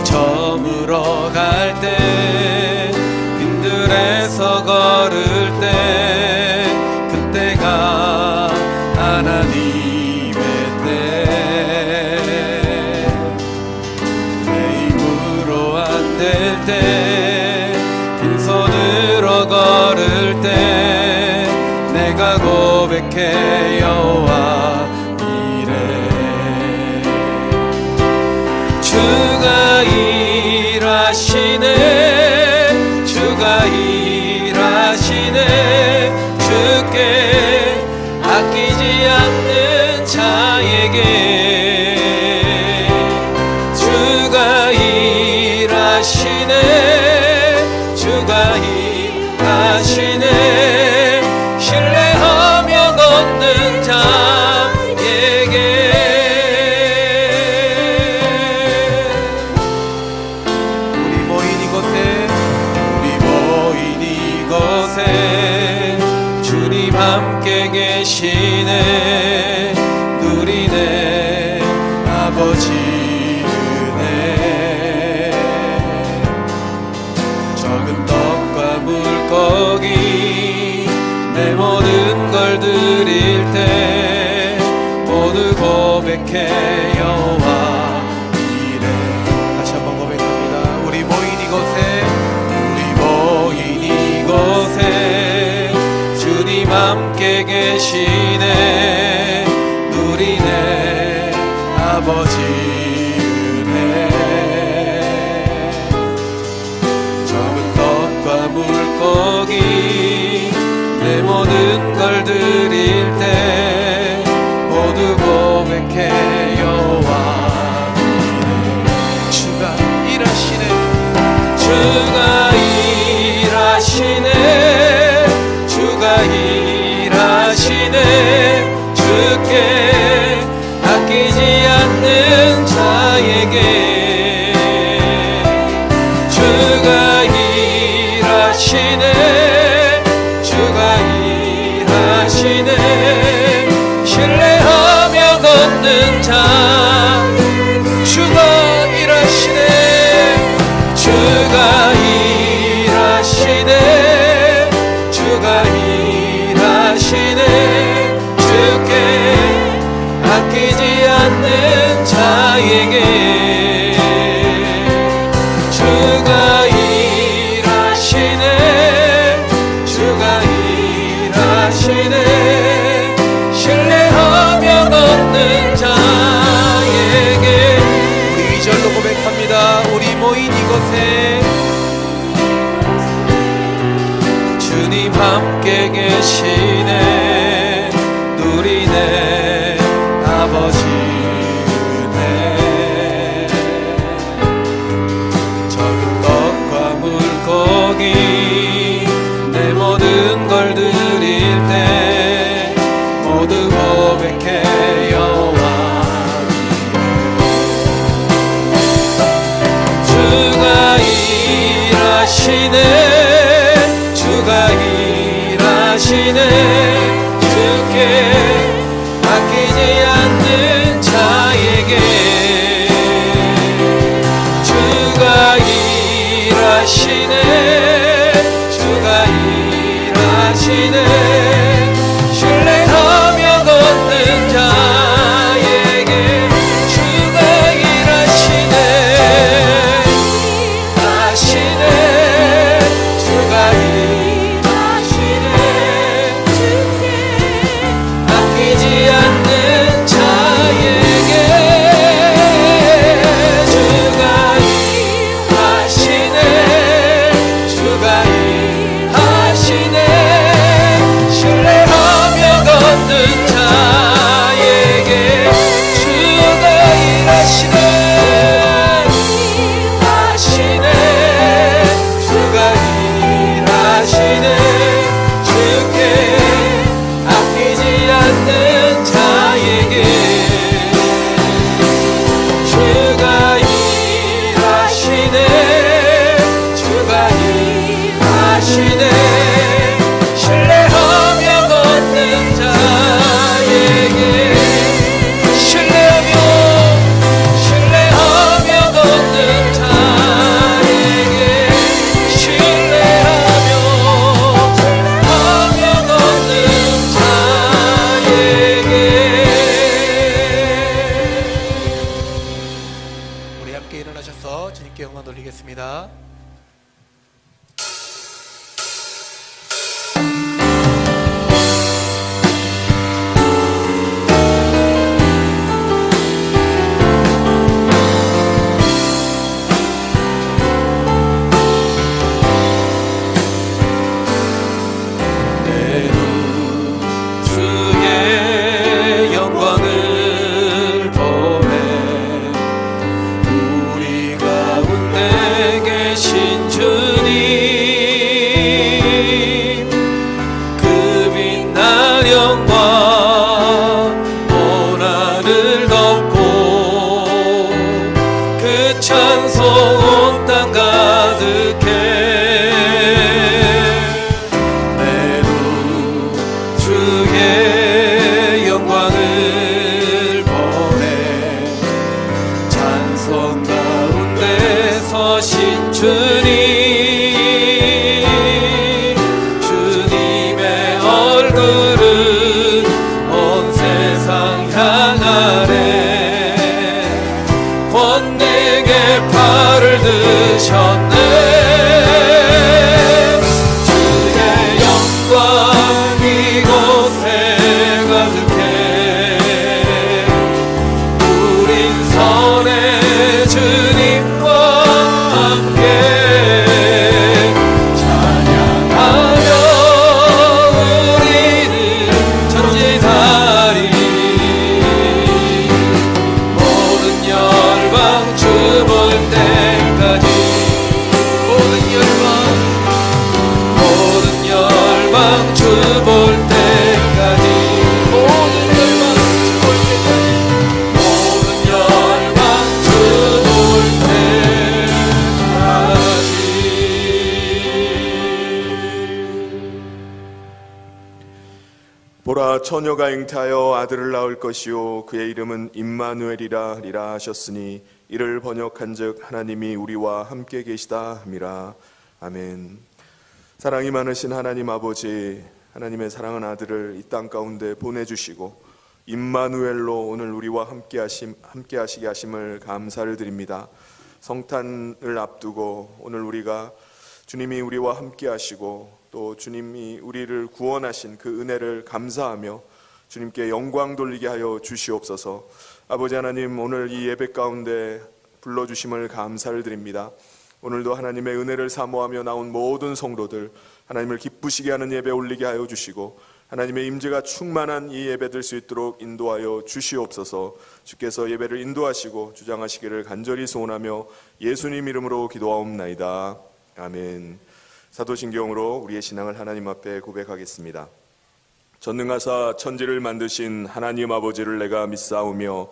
저물어 갈 때, 빈들에서 걸을 때, 그때가 하나님의 때. 내 힘으로 안 될 때, 빈손으로 걸을 때, 내가 고백해 여호와 이래. 주가 일하시네, 주가 일하시네. 주께 아끼지 않는 자에게 주가 일하시네, 주가 일하시네. 신뢰하며 걷는 자에게. 우리 모인 이곳에 주님 함께 계시네. 누리네 아버지 은혜. 적은 떡과 물고기 내 모든 걸 드릴 때, 모두 고백해 여호와 이래. 다시 한번 고백합니다. 우리 모인 이곳에 주님 함께 계시네. 누리네 아버지 은혜. 적은 떡과 물고기 내 모든 걸 드릴 때, 모두 고백해 여호와 이래. 주가 일하시네, 주가 일하시네, 주가 일하시네. 주께 아끼지 않는 자에게 주가 일하시네, 주가 일하시네. 신뢰하며 걷는 자. 주가 일하시네, 주가 일하시네, 주가 일하시네. 주께 아끼지 않는 자에게 주가 일하시네, 주가 일하시네. 신뢰하며 걷는 자에게. 우리 2절로 고백합니다. 우리 모인 이곳에 주님 함께 계시네. 누리네 아버지 은혜. 적은 떡과 물고기 내 모든 걸 드릴 때, 모두 고백해 여호와 이래. 주가 일하시네, 주가 일하시네. 주께 아끼지 않는 자에게 주가 일하시네, 주가 일하시네. 신뢰하며 걷는 자에게 주가 일하시네, 하시네. 영광 돌리겠습니다. 찬송 온 땅 가득해 내 루 주의 영광을 보내 찬송 가운데 서신 주님 주님의 얼굴은 온 세상 향하네 팔을 드셨네 주의 영광 이곳에 가득해 우린 선의 주님과 함께 찬양하며 우리는 전진하리 모든 열방 주볼 때까지 모든 열방 주볼 때까지 모든 열방 주볼 때까지 보라 처녀가 잉태하여 아들을 낳을 것이요 그의 이름은 임마누엘이라 리라 하셨으니 이를 번역한즉 하나님이 우리와 함께 계시다 함이라. 아멘. 사랑이 많으신 하나님 아버지, 하나님의 사랑하는 아들을 이 땅 가운데 보내주시고 임마누엘로 오늘 우리와 함께 하시게 하심을 감사를 드립니다. 성탄을 앞두고 오늘 우리가 주님이 우리와 함께 하시고 또 주님이 우리를 구원하신 그 은혜를 감사하며 주님께 영광 돌리게 하여 주시옵소서. 아버지 하나님, 오늘 이 예배 가운데 불러주심을 감사를 드립니다. 오늘도 하나님의 은혜를 사모하며 나온 모든 성도들 하나님을 기쁘시게 하는 예배 올리게 하여 주시고 하나님의 임재가 충만한 이 예배 될 수 있도록 인도하여 주시옵소서. 주께서 예배를 인도하시고 주장하시기를 간절히 소원하며 예수님 이름으로 기도하옵나이다. 아멘. 사도신경으로 우리의 신앙을 하나님 앞에 고백하겠습니다. 전능하사 천지를 만드신 하나님 아버지를 내가 믿사오며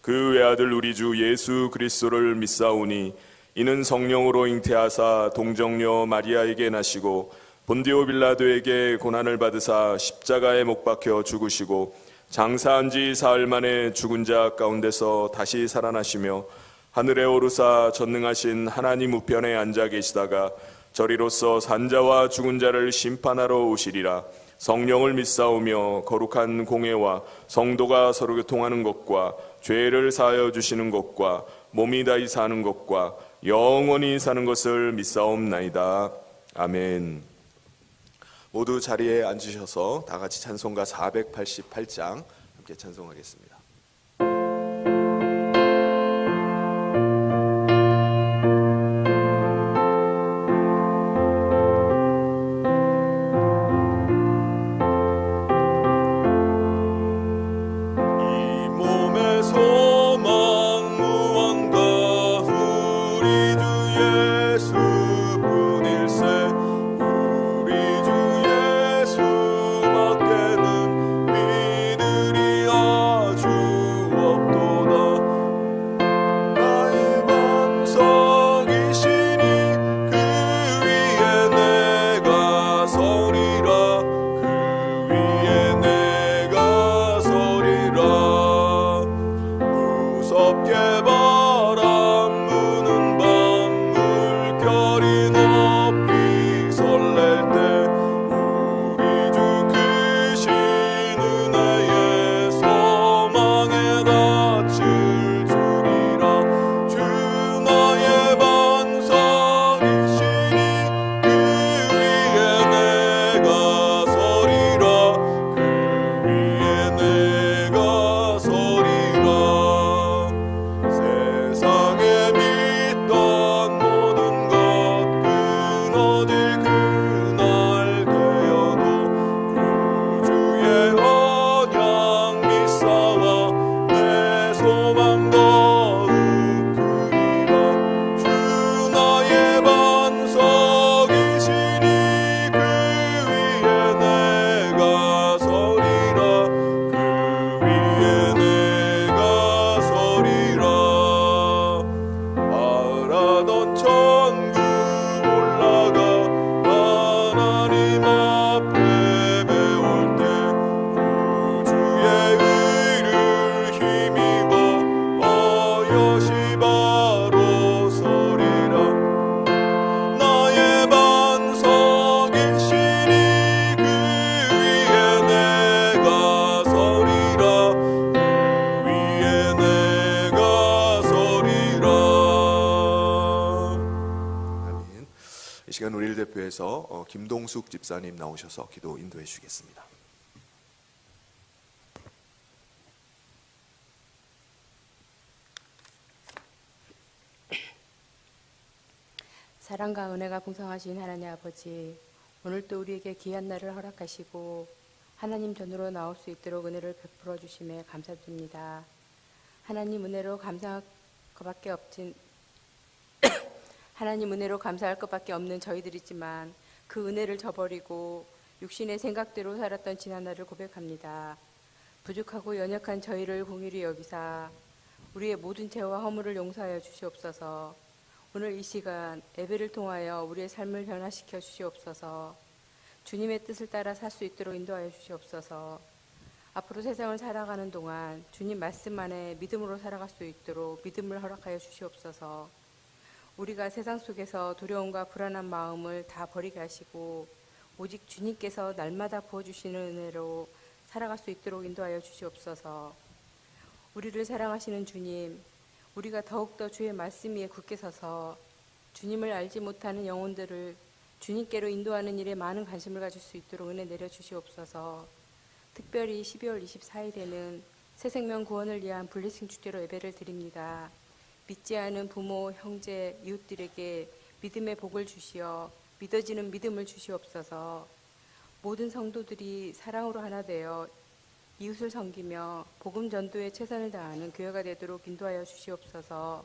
그 외아들 우리 주 예수 그리스도를 믿사오니 이는 성령으로 잉태하사 동정녀 마리아에게 나시고 본디오 빌라도에게 고난을 받으사 십자가에 못 박혀 죽으시고 장사한 지 사흘 만에 죽은 자 가운데서 다시 살아나시며 하늘에 오르사 전능하신 하나님 우편에 앉아 계시다가 저리로서 산자와 죽은 자를 심판하러 오시리라. 성령을 믿사오며 거룩한 공회와 성도가 서로 교통하는 것과 죄를 사하여 주시는 것과 몸이 다히 사는 것과 영원히 사는 것을 믿사옵나이다. 아멘. 모두 자리에 앉으셔서 다 같이 찬송가 488장 함께 찬송하겠습니다. 주 이 시간 우리를 대표해서 김동숙 집사님 나오셔서 기도 인도해 주시겠습니다. 사랑과 은혜가 풍성하신 하나님 아버지, 오늘도 우리에게 귀한 날을 허락하시고 하나님 전으로 나올 수 있도록 은혜를 베풀어 주심에 감사드립니다. 하나님 은혜로 감사할 것밖에 없진 하나님 은혜로 감사할 것밖에 없는 저희들이지만 그 은혜를 저버리고 육신의 생각대로 살았던 지난 날을 고백합니다. 부족하고 연약한 저희를 공의히 여기사 우리의 모든 죄와 허물을 용서하여 주시옵소서. 오늘 이 시간 예배를 통하여 우리의 삶을 변화시켜 주시옵소서. 주님의 뜻을 따라 살 수 있도록 인도하여 주시옵소서. 앞으로 세상을 살아가는 동안 주님 말씀 안에 믿음으로 살아갈 수 있도록 믿음을 허락하여 주시옵소서. 우리가 세상 속에서 두려움과 불안한 마음을 다 버리게 하시고 오직 주님께서 날마다 부어주시는 은혜로 살아갈 수 있도록 인도하여 주시옵소서. 우리를 사랑하시는 주님, 우리가 더욱더 주의 말씀 위에 굳게 서서 주님을 알지 못하는 영혼들을 주님께로 인도하는 일에 많은 관심을 가질 수 있도록 은혜 내려주시옵소서. 특별히 12월 24일에는 새 생명 구원을 위한 블레싱 축제로 예배를 드립니다. 믿지 않은 부모, 형제, 이웃들에게 믿음의 복을 주시어 믿어지는 믿음을 주시옵소서. 모든 성도들이 사랑으로 하나 되어 이웃을 섬기며 복음 전도에 최선을 다하는 교회가 되도록 인도하여 주시옵소서.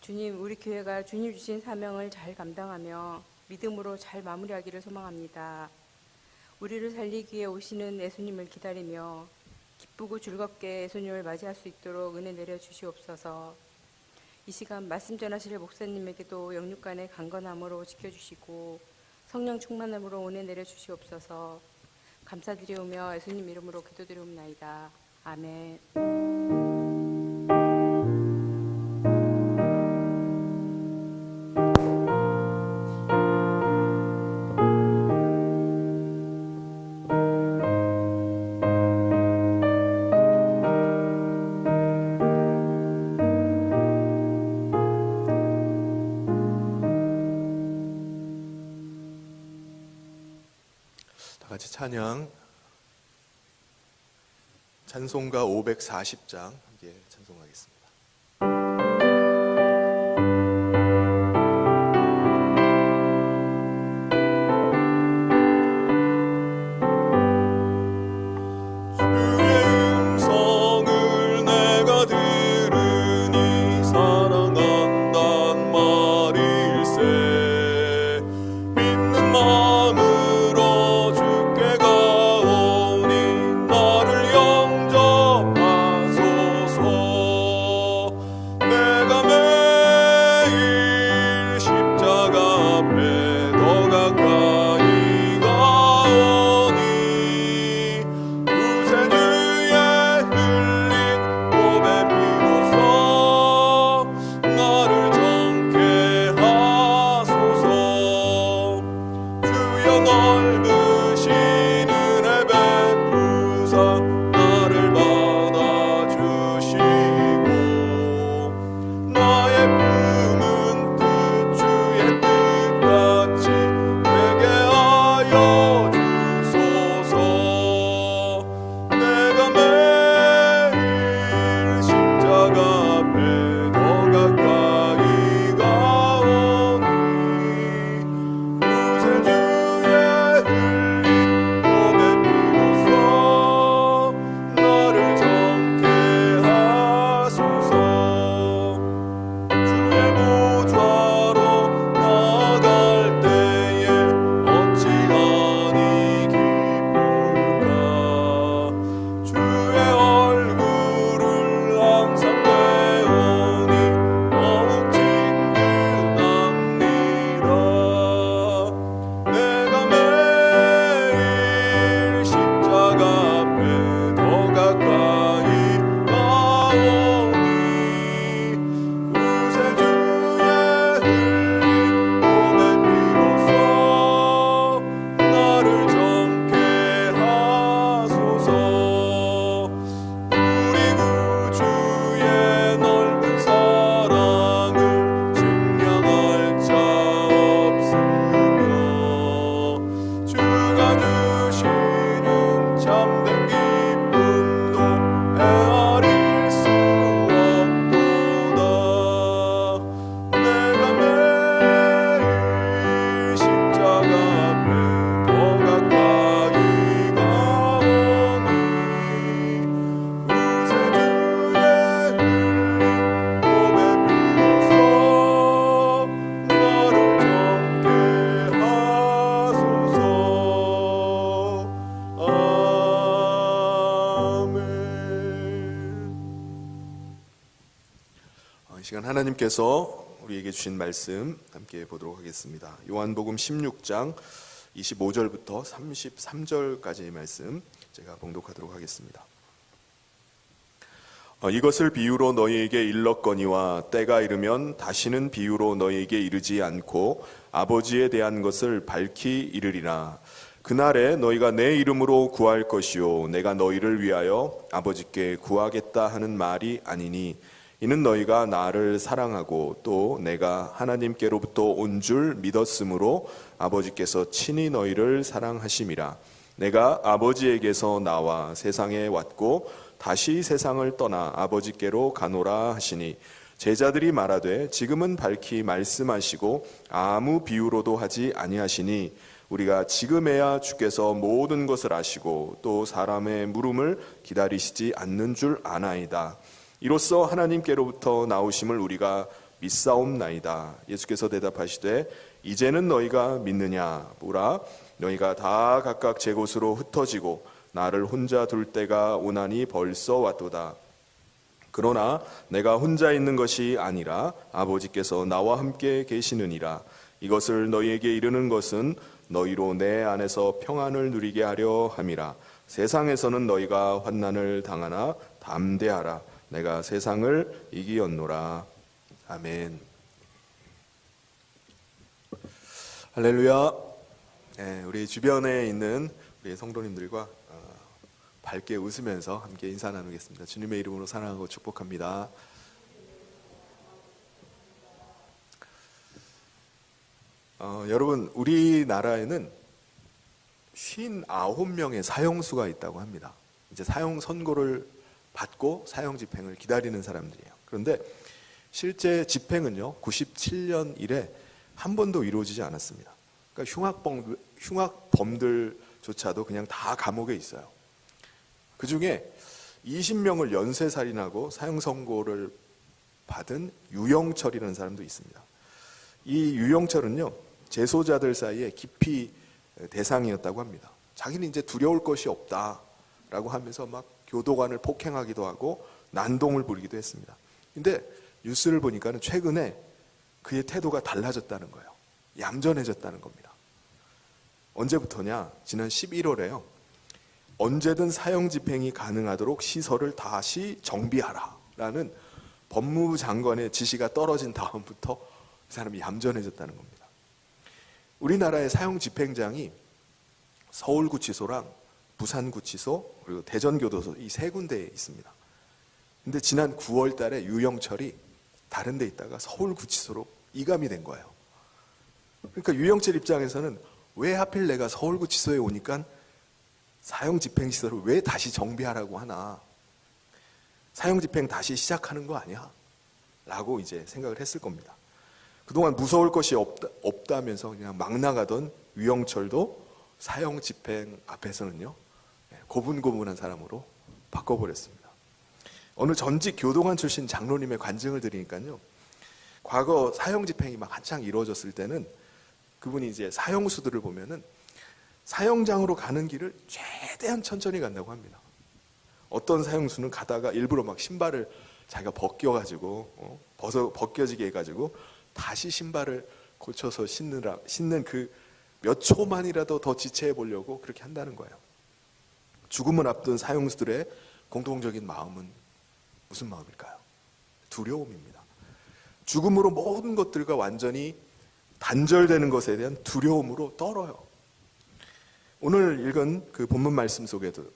주님, 우리 교회가 주님 주신 사명을 잘 감당하며 믿음으로 잘 마무리하기를 소망합니다. 우리를 살리기 위해 오시는 예수님을 기다리며 기쁘고 즐겁게 예수님을 맞이할 수 있도록 은혜 내려 주시옵소서. 이 시간 말씀 전하실 목사님에게도 영육간의 강건함으로 지켜주시고 성령 충만함으로 은혜 내려 주시옵소서. 감사드리오며 예수님 이름으로 기도드리옵나이다. 아멘. 다 같이 찬송가 540장 함께 찬송하겠습니다. 영접하소서. 하나님께서 우리에게 주신 말씀 함께 보도록 하겠습니다. 요한복음 16장 25절부터 33절까지의 말씀 제가 봉독하도록 하겠습니다. 이것을 비유로 너희에게 일렀거니와 때가 이르면 다시는 비유로 너희에게 이르지 않고 아버지에 대한 것을 밝히 이르리라. 그날에 너희가 내 이름으로 구할 것이요 내가 너희를 위하여 아버지께 구하겠다 하는 말이 아니니 이는 너희가 나를 사랑하고 또 내가 하나님께로부터 온 줄 믿었으므로 아버지께서 친히 너희를 사랑하심이라. 내가 아버지에게서 나와 세상에 왔고 다시 세상을 떠나 아버지께로 가노라 하시니 제자들이 말하되 지금은 밝히 말씀하시고 아무 비유로도 하지 아니하시니 우리가 지금에야 주께서 모든 것을 아시고 또 사람의 물음을 기다리시지 않는 줄 아나이다. 이로써 하나님께로부터 나오심을 우리가 믿사옵나이다. 예수께서 대답하시되 이제는 너희가 믿느냐 보라 너희가 다 각각 제 곳으로 흩어지고 나를 혼자 둘 때가 오나니 벌써 왔도다. 그러나 내가 혼자 있는 것이 아니라 아버지께서 나와 함께 계시느니라. 이것을 너희에게 이르는 것은 너희로 내 안에서 평안을 누리게 하려 함이라. 세상에서는 너희가 환난을 당하나 담대하라. 내가 세상을 이기었노라. 아멘. 할렐루야. 우리 주변에 있는 우리 성도님들과 밝게 웃으면서 함께 인사 나누겠습니다. 주님의 이름으로 사랑하고 축복합니다. 여러분, 우리나라에는 59명의 사형수가 있다고 합니다. 이제 사형 선고를 받고 사형 집행을 기다리는 사람들이에요. 그런데 실제 집행은요 97년 이래 한 번도 이루어지지 않았습니다. 그러니까 흉악범들조차도 그냥 다 감옥에 있어요. 그 중에 20명을 연쇄살인하고 사형 선고를 받은 유영철이라는 사람도 있습니다. 이 유영철은요 재소자들 사이에 깊이 대상이었다고 합니다. 자기는 이제 두려울 것이 없다라고 하면서 막 교도관을 폭행하기도 하고 난동을 부리기도 했습니다. 근데 뉴스를 보니까는 최근에 그의 태도가 달라졌다는 거예요. 얌전해졌다는 겁니다. 언제부터냐? 지난 11월에요. 언제든 사형 집행이 가능하도록 시설을 다시 정비하라라는 법무부 장관의 지시가 떨어진 다음부터 그 사람이 얌전해졌다는 겁니다. 우리나라의 사형 집행장이 서울구치소랑 부산구치소 그리고 대전교도소 이 세 군데에 있습니다. 근데 지난 9월 달에 유영철이 다른 데 있다가 서울구치소로 이감이 된 거예요. 그러니까 유영철 입장에서는 왜 하필 내가 서울구치소에 오니까 사형집행시설을 왜 다시 정비하라고 하나, 사형집행 다시 시작하는 거 아니야? 라고 이제 생각을 했을 겁니다. 그동안 무서울 것이 없다면서 그냥 막 나가던 유영철도 사형집행 앞에서는요 고분고분한 사람으로 바꿔버렸습니다. 어느 전직 교도관 출신 장로님의 관증을 드리니까요, 과거 사형집행이 막 한창 이루어졌을 때는 그분이 이제 사형수들을 보면은 사형장으로 가는 길을 최대한 천천히 간다고 합니다. 어떤 사형수는 가다가 일부러 막 신발을 자기가 벗겨가지고 벗겨지게 해가지고 다시 신발을 고쳐서 신는 그 몇 초만이라도 더 지체해 보려고 그렇게 한다는 거예요. 죽음을 앞둔 사형수들의 공통적인 마음은 무슨 마음일까요? 두려움입니다. 죽음으로 모든 것들과 완전히 단절되는 것에 대한 두려움으로 떨어요. 오늘 읽은 그 본문 말씀 속에서도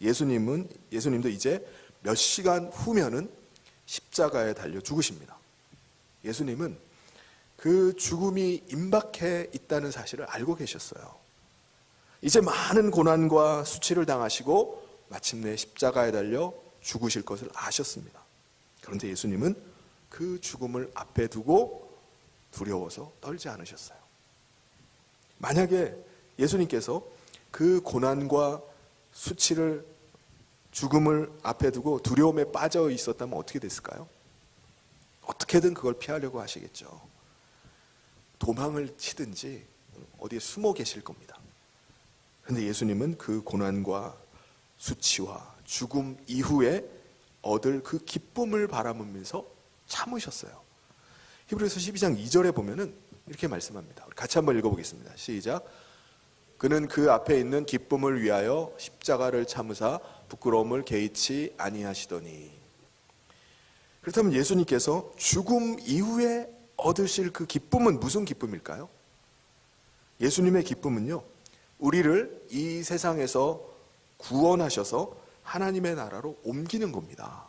예수님도 이제 몇 시간 후면은 십자가에 달려 죽으십니다. 예수님은 그 죽음이 임박해 있다는 사실을 알고 계셨어요. 이제 많은 고난과 수치를 당하시고 마침내 십자가에 달려 죽으실 것을 아셨습니다. 그런데 예수님은 그 죽음을 앞에 두고 두려워서 떨지 않으셨어요. 만약에 예수님께서 그 고난과 수치를, 죽음을 앞에 두고 두려움에 빠져 있었다면 어떻게 됐을까요? 어떻게든 그걸 피하려고 하시겠죠. 도망을 치든지 어디에 숨어 계실 겁니다. 그런데 예수님은 그 고난과 수치와 죽음 이후에 얻을 그 기쁨을 바라보면서 참으셨어요. 히브리서 12장 2절에 보면은 이렇게 말씀합니다. 우리 같이 한번 읽어보겠습니다. 시작. 그는 그 앞에 있는 기쁨을 위하여 십자가를 참으사 부끄러움을 개의치 아니하시더니. 그렇다면 예수님께서 죽음 이후에 얻으실 그 기쁨은 무슨 기쁨일까요? 예수님의 기쁨은요, 우리를 이 세상에서 구원하셔서 하나님의 나라로 옮기는 겁니다.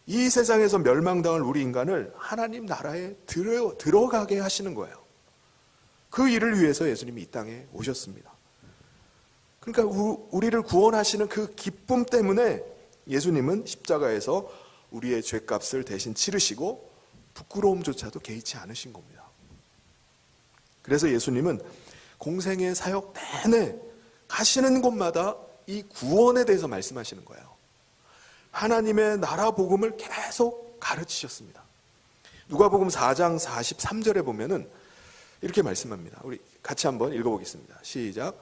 이 세상에서 멸망당할 우리 인간을 하나님 나라에 들어가게 하시는 거예요. 그 일을 위해서 예수님이 이 땅에 오셨습니다. 그러니까 우리를 구원하시는 그 기쁨 때문에 예수님은 십자가에서 우리의 죄값을 대신 치르시고 부끄러움조차도 개의치 않으신 겁니다. 그래서 예수님은 공생의 사역 내내 가시는 곳마다 이 구원에 대해서 말씀하시는 거예요. 하나님의 나라 복음을 계속 가르치셨습니다. 누가복음 4장 43절에 보면은 이렇게 말씀합니다. 우리 같이 한번 읽어보겠습니다. 시작.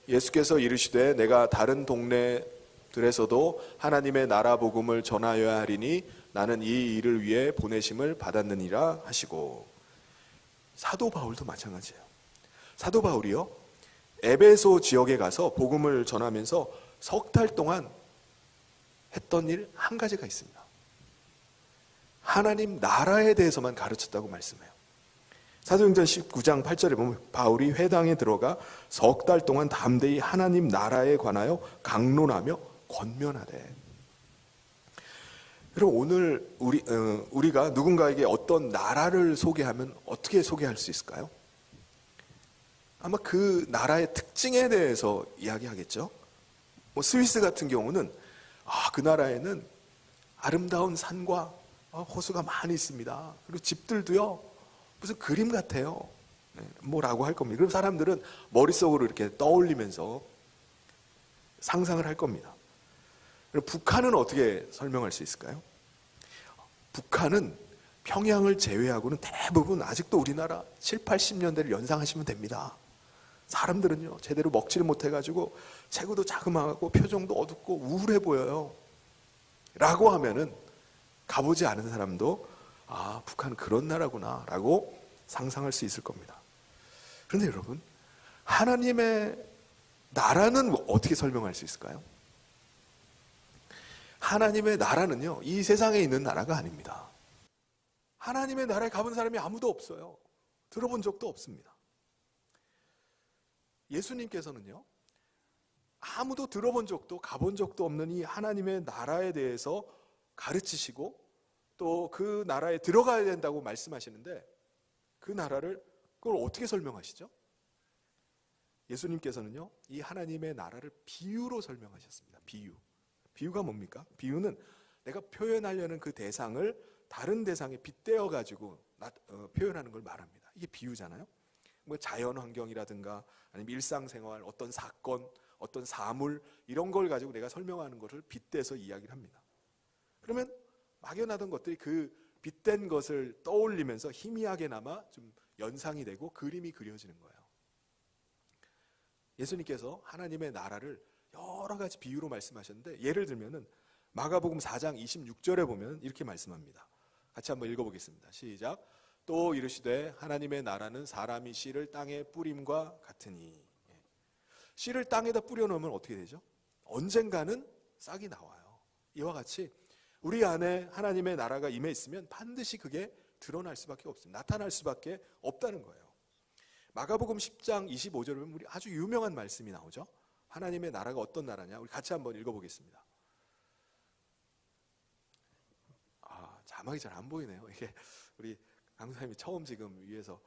예수께서 이르시되 내가 다른 동네들에서도 하나님의 나라 복음을 전하여야 하리니 나는 이 일을 위해 보내심을 받았느니라 하시고. 사도 바울도 마찬가지예요. 사도 바울이요, 에베소 지역에 가서 복음을 전하면서 석 달 동안 했던 일 한 가지가 있습니다. 하나님 나라에 대해서만 가르쳤다고 말씀해요. 사도행전 19장 8절에 보면 바울이 회당에 들어가 석 달 동안 담대히 하나님 나라에 관하여 강론하며 권면하되. 그럼 오늘 우리가 누군가에게 어떤 나라를 소개하면 어떻게 소개할 수 있을까요? 아마 그 나라의 특징에 대해서 이야기하겠죠. 뭐 스위스 같은 경우는 그 나라에는 아름다운 산과 호수가 많이 있습니다. 그리고 집들도요 무슨 그림 같아요. 뭐라고 할 겁니다. 그럼 사람들은 머릿속으로 이렇게 떠올리면서 상상을 할 겁니다. 그럼 북한은 어떻게 설명할 수 있을까요? 북한은 평양을 제외하고는 대부분 아직도 우리나라 7, 80년대를 연상하시면 됩니다. 사람들은요 제대로 먹지를 못해가지고 체구도 자그마하고 표정도 어둡고 우울해 보여요 라고 하면은 가보지 않은 사람도 북한은 그런 나라구나 라고 상상할 수 있을 겁니다. 그런데 여러분, 하나님의 나라는 어떻게 설명할 수 있을까요? 하나님의 나라는요 이 세상에 있는 나라가 아닙니다. 하나님의 나라에 가본 사람이 아무도 없어요. 들어본 적도 없습니다. 예수님께서는요 아무도 들어본 적도 가본 적도 없는 이 하나님의 나라에 대해서 가르치시고 또 그 나라에 들어가야 된다고 말씀하시는데, 그 나라를 그걸 어떻게 설명하시죠? 예수님께서는요 이 하나님의 나라를 비유로 설명하셨습니다. 비유가 뭡니까? 비유는 내가 표현하려는 그 대상을 다른 대상에 빗대어 가지고 표현하는 걸 말합니다. 이게 비유잖아요. 뭐 자연 환경이라든가 아니면 일상생활, 어떤 사건, 어떤 사물, 이런 걸 가지고 내가 설명하는 것을 빗대서 이야기를 합니다. 그러면 막연하던 것들이 그 빗댄 것을 떠올리면서 희미하게나마 좀 연상이 되고 그림이 그려지는 거예요. 예수님께서 하나님의 나라를 여러 가지 비유로 말씀하셨는데, 예를 들면은 마가복음 4장 26절에 보면 이렇게 말씀합니다. 같이 한번 읽어보겠습니다. 시작. 또 이르시되 하나님의 나라는 사람이 씨를 땅에 뿌림과 같으니. 씨를 땅에다 뿌려놓으면 어떻게 되죠? 언젠가는 싹이 나와요. 이와 같이 우리 안에 하나님의 나라가 임해 있으면 반드시 그게 드러날 수밖에 없습니다. 나타날 수밖에 없다는 거예요. 마가복음 10장 25절에 보면 우리 아주 유명한 말씀이 나오죠. 하나님의 나라가 어떤 나라냐? 우리 같이 한번 읽어보겠습니다. 자막이 잘 안 보이네요. 이게 우리 강사님이 처음 지금 위에서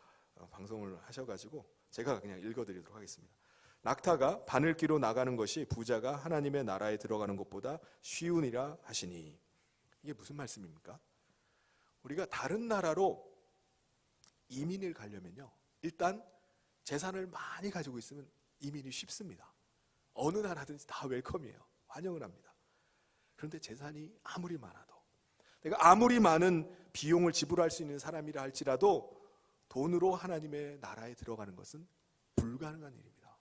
방송을 하셔가지고 제가 그냥 읽어드리도록 하겠습니다. 낙타가 바늘기로 나가는 것이 부자가 하나님의 나라에 들어가는 것보다 쉬우니라 하시니. 이게 무슨 말씀입니까? 우리가 다른 나라로 이민을 가려면요 일단 재산을 많이 가지고 있으면 이민이 쉽습니다. 어느 나라든지 다 웰컴이에요. 환영을 합니다. 그런데 재산이 아무리 많아도, 내가 아무리 많은 비용을 지불할 수 있는 사람이라 할지라도 돈으로 하나님의 나라에 들어가는 것은 불가능한 일입니다.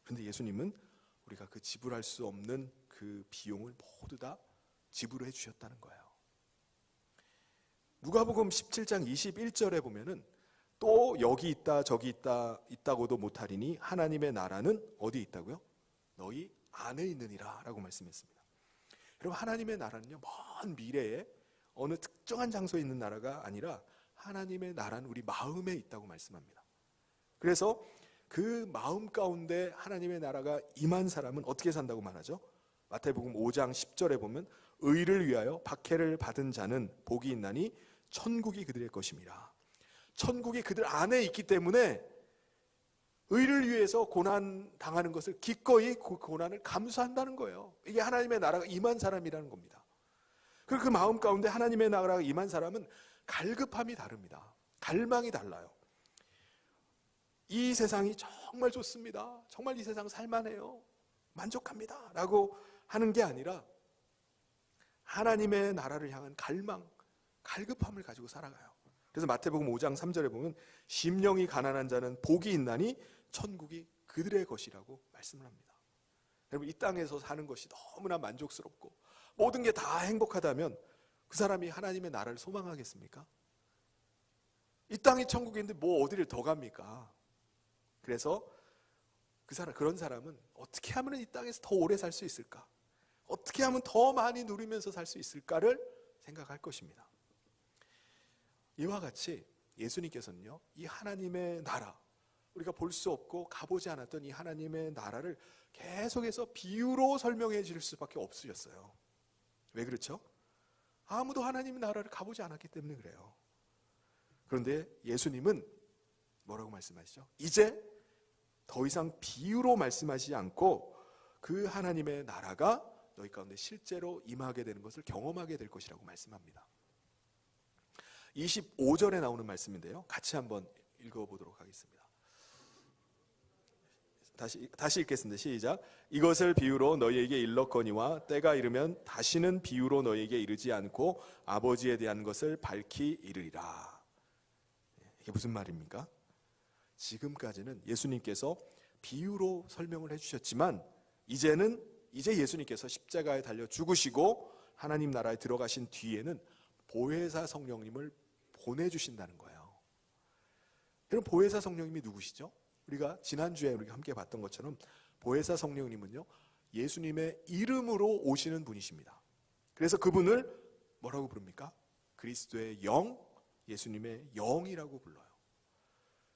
그런데 예수님은 우리가 그 지불할 수 없는 그 비용을 모두 다 지불해 주셨다는 거예요. 누가복음 17장 21절에 보면은 또 여기 있다 저기 있다고도 못하리니 하나님의 나라는 어디 있다고요? 너희 안에 있느니라 라고 말씀했습니다. 여러분, 하나님의 나라는요, 먼 미래에 어느 특정한 장소에 있는 나라가 아니라 하나님의 나라는 우리 마음에 있다고 말씀합니다. 그래서 그 마음 가운데 하나님의 나라가 임한 사람은 어떻게 산다고 말하죠? 마태복음 5장 10절에 보면 의를 위하여 박해를 받은 자는 복이 있나니 천국이 그들의 것임이라. 천국이 그들 안에 있기 때문에 의를 위해서 고난 당하는 것을 기꺼이 그 고난을 감수한다는 거예요. 이게 하나님의 나라가 임한 사람이라는 겁니다. 그리고 그 마음 가운데 하나님의 나라가 임한 사람은 갈급함이 다릅니다. 갈망이 달라요. 이 세상이 정말 좋습니다. 정말 이 세상 살만해요. 만족합니다. 라고 하는 게 아니라 하나님의 나라를 향한 갈망, 갈급함을 가지고 살아가요. 그래서 마태복음 5장 3절에 보면 심령이 가난한 자는 복이 있나니 천국이 그들의 것이라고 말씀을 합니다. 여러분, 이 땅에서 사는 것이 너무나 만족스럽고 모든 게 다 행복하다면 그 사람이 하나님의 나라를 소망하겠습니까? 이 땅이 천국인데 뭐 어디를 더 갑니까? 그래서 그런 사람은 어떻게 하면 이 땅에서 더 오래 살 수 있을까? 어떻게 하면 더 많이 누리면서 살 수 있을까를 생각할 것입니다. 이와 같이 예수님께서는요, 이 하나님의 나라, 우리가 볼 수 없고 가보지 않았던 이 하나님의 나라를 계속해서 비유로 설명해 줄 수밖에 없으셨어요. 왜 그렇죠? 아무도 하나님의 나라를 가보지 않았기 때문에 그래요. 그런데 예수님은 뭐라고 말씀하시죠? 이제 더 이상 비유로 말씀하시지 않고 그 하나님의 나라가 너희 가운데 실제로 임하게 되는 것을 경험하게 될 것이라고 말씀합니다. 25절에 나오는 말씀인데요, 같이 한번 읽어보도록 하겠습니다. 다시 읽겠습니다. 시작. 이것을 비유로 너희에게 일렀거니와 때가 이르면 다시는 비유로 너희에게 이르지 않고 아버지에 대한 것을 밝히 이르리라. 이게 무슨 말입니까? 지금까지는 예수님께서 비유로 설명을 해주셨지만 이제 예수님께서 십자가에 달려 죽으시고 하나님 나라에 들어가신 뒤에는 보혜사 성령님을 보내주신다는 거예요. 그럼 보혜사 성령님이 누구시죠? 우리가 지난주에 우리가 함께 봤던 것처럼 보혜사 성령님은요, 예수님의 이름으로 오시는 분이십니다. 그래서 그분을 뭐라고 부릅니까? 그리스도의 영, 예수님의 영이라고 불러요.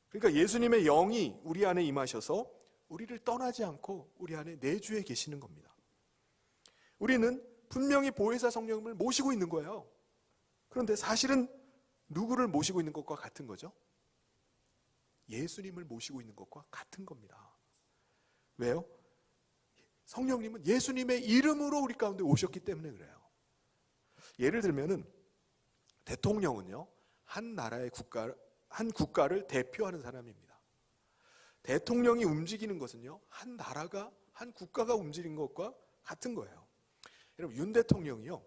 그러니까 예수님의 영이 우리 안에 임하셔서 우리를 떠나지 않고 우리 안에 내주해 계시는 겁니다. 우리는 분명히 보혜사 성령님을 모시고 있는 거예요. 그런데 사실은 누구를 모시고 있는 것과 같은 거죠? 예수님을 모시고 있는 것과 같은 겁니다. 왜요? 성령님은 예수님의 이름으로 우리 가운데 오셨기 때문에 그래요. 예를 들면은 대통령은요, 한 국가를 대표하는 사람입니다. 대통령이 움직이는 것은요, 한 국가가 움직이는 것과 같은 거예요. 여러분, 윤 대통령이요,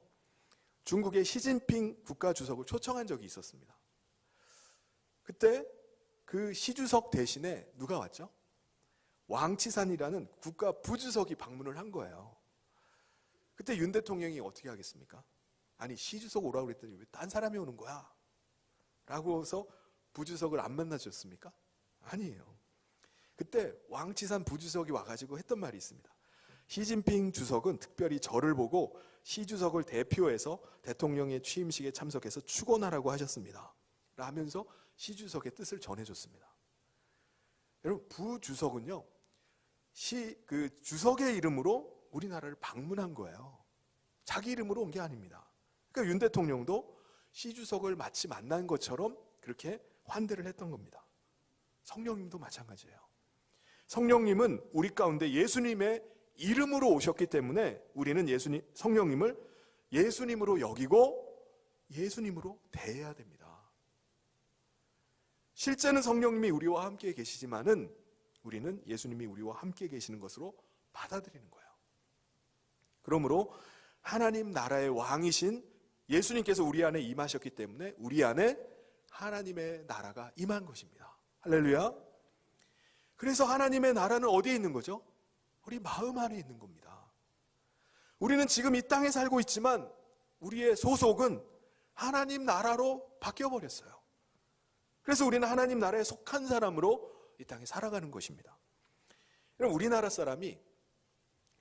중국의 시진핑 국가주석을 초청한 적이 있었습니다. 그때 그 시주석 대신에 누가 왔죠? 왕치산이라는 국가 부주석이 방문을 한 거예요. 그때 윤 대통령이 어떻게 하겠습니까? 아니, 시주석 오라고 그랬더니 왜 딴 사람이 오는 거야? 라고 해서 부주석을 안 만나줬습니까? 아니에요. 그때 왕치산 부주석이 와가지고 했던 말이 있습니다. 시진핑 주석은 특별히 저를 보고 시주석을 대표해서 대통령의 취임식에 참석해서 축원하라고 하셨습니다. 라면서 시주석의 뜻을 전해줬습니다. 여러분, 부주석은요, 그 주석의 이름으로 우리나라를 방문한 거예요. 자기 이름으로 온 게 아닙니다. 그러니까 윤 대통령도 시주석을 마치 만난 것처럼 그렇게 환대를 했던 겁니다. 성령님도 마찬가지예요. 성령님은 우리 가운데 예수님의 이름으로 오셨기 때문에 우리는 성령님을 예수님으로 여기고 예수님으로 대해야 됩니다. 실제는 성령님이 우리와 함께 계시지만은 우리는 예수님이 우리와 함께 계시는 것으로 받아들이는 거예요. 그러므로 하나님 나라의 왕이신 예수님께서 우리 안에 임하셨기 때문에 우리 안에 하나님의 나라가 임한 것입니다. 할렐루야. 그래서 하나님의 나라는 어디에 있는 거죠? 우리 마음 안에 있는 겁니다. 우리는 지금 이 땅에 살고 있지만 우리의 소속은 하나님 나라로 바뀌어버렸어요. 그래서 우리는 하나님 나라에 속한 사람으로 이 땅에 살아가는 것입니다. 그럼 우리나라 사람이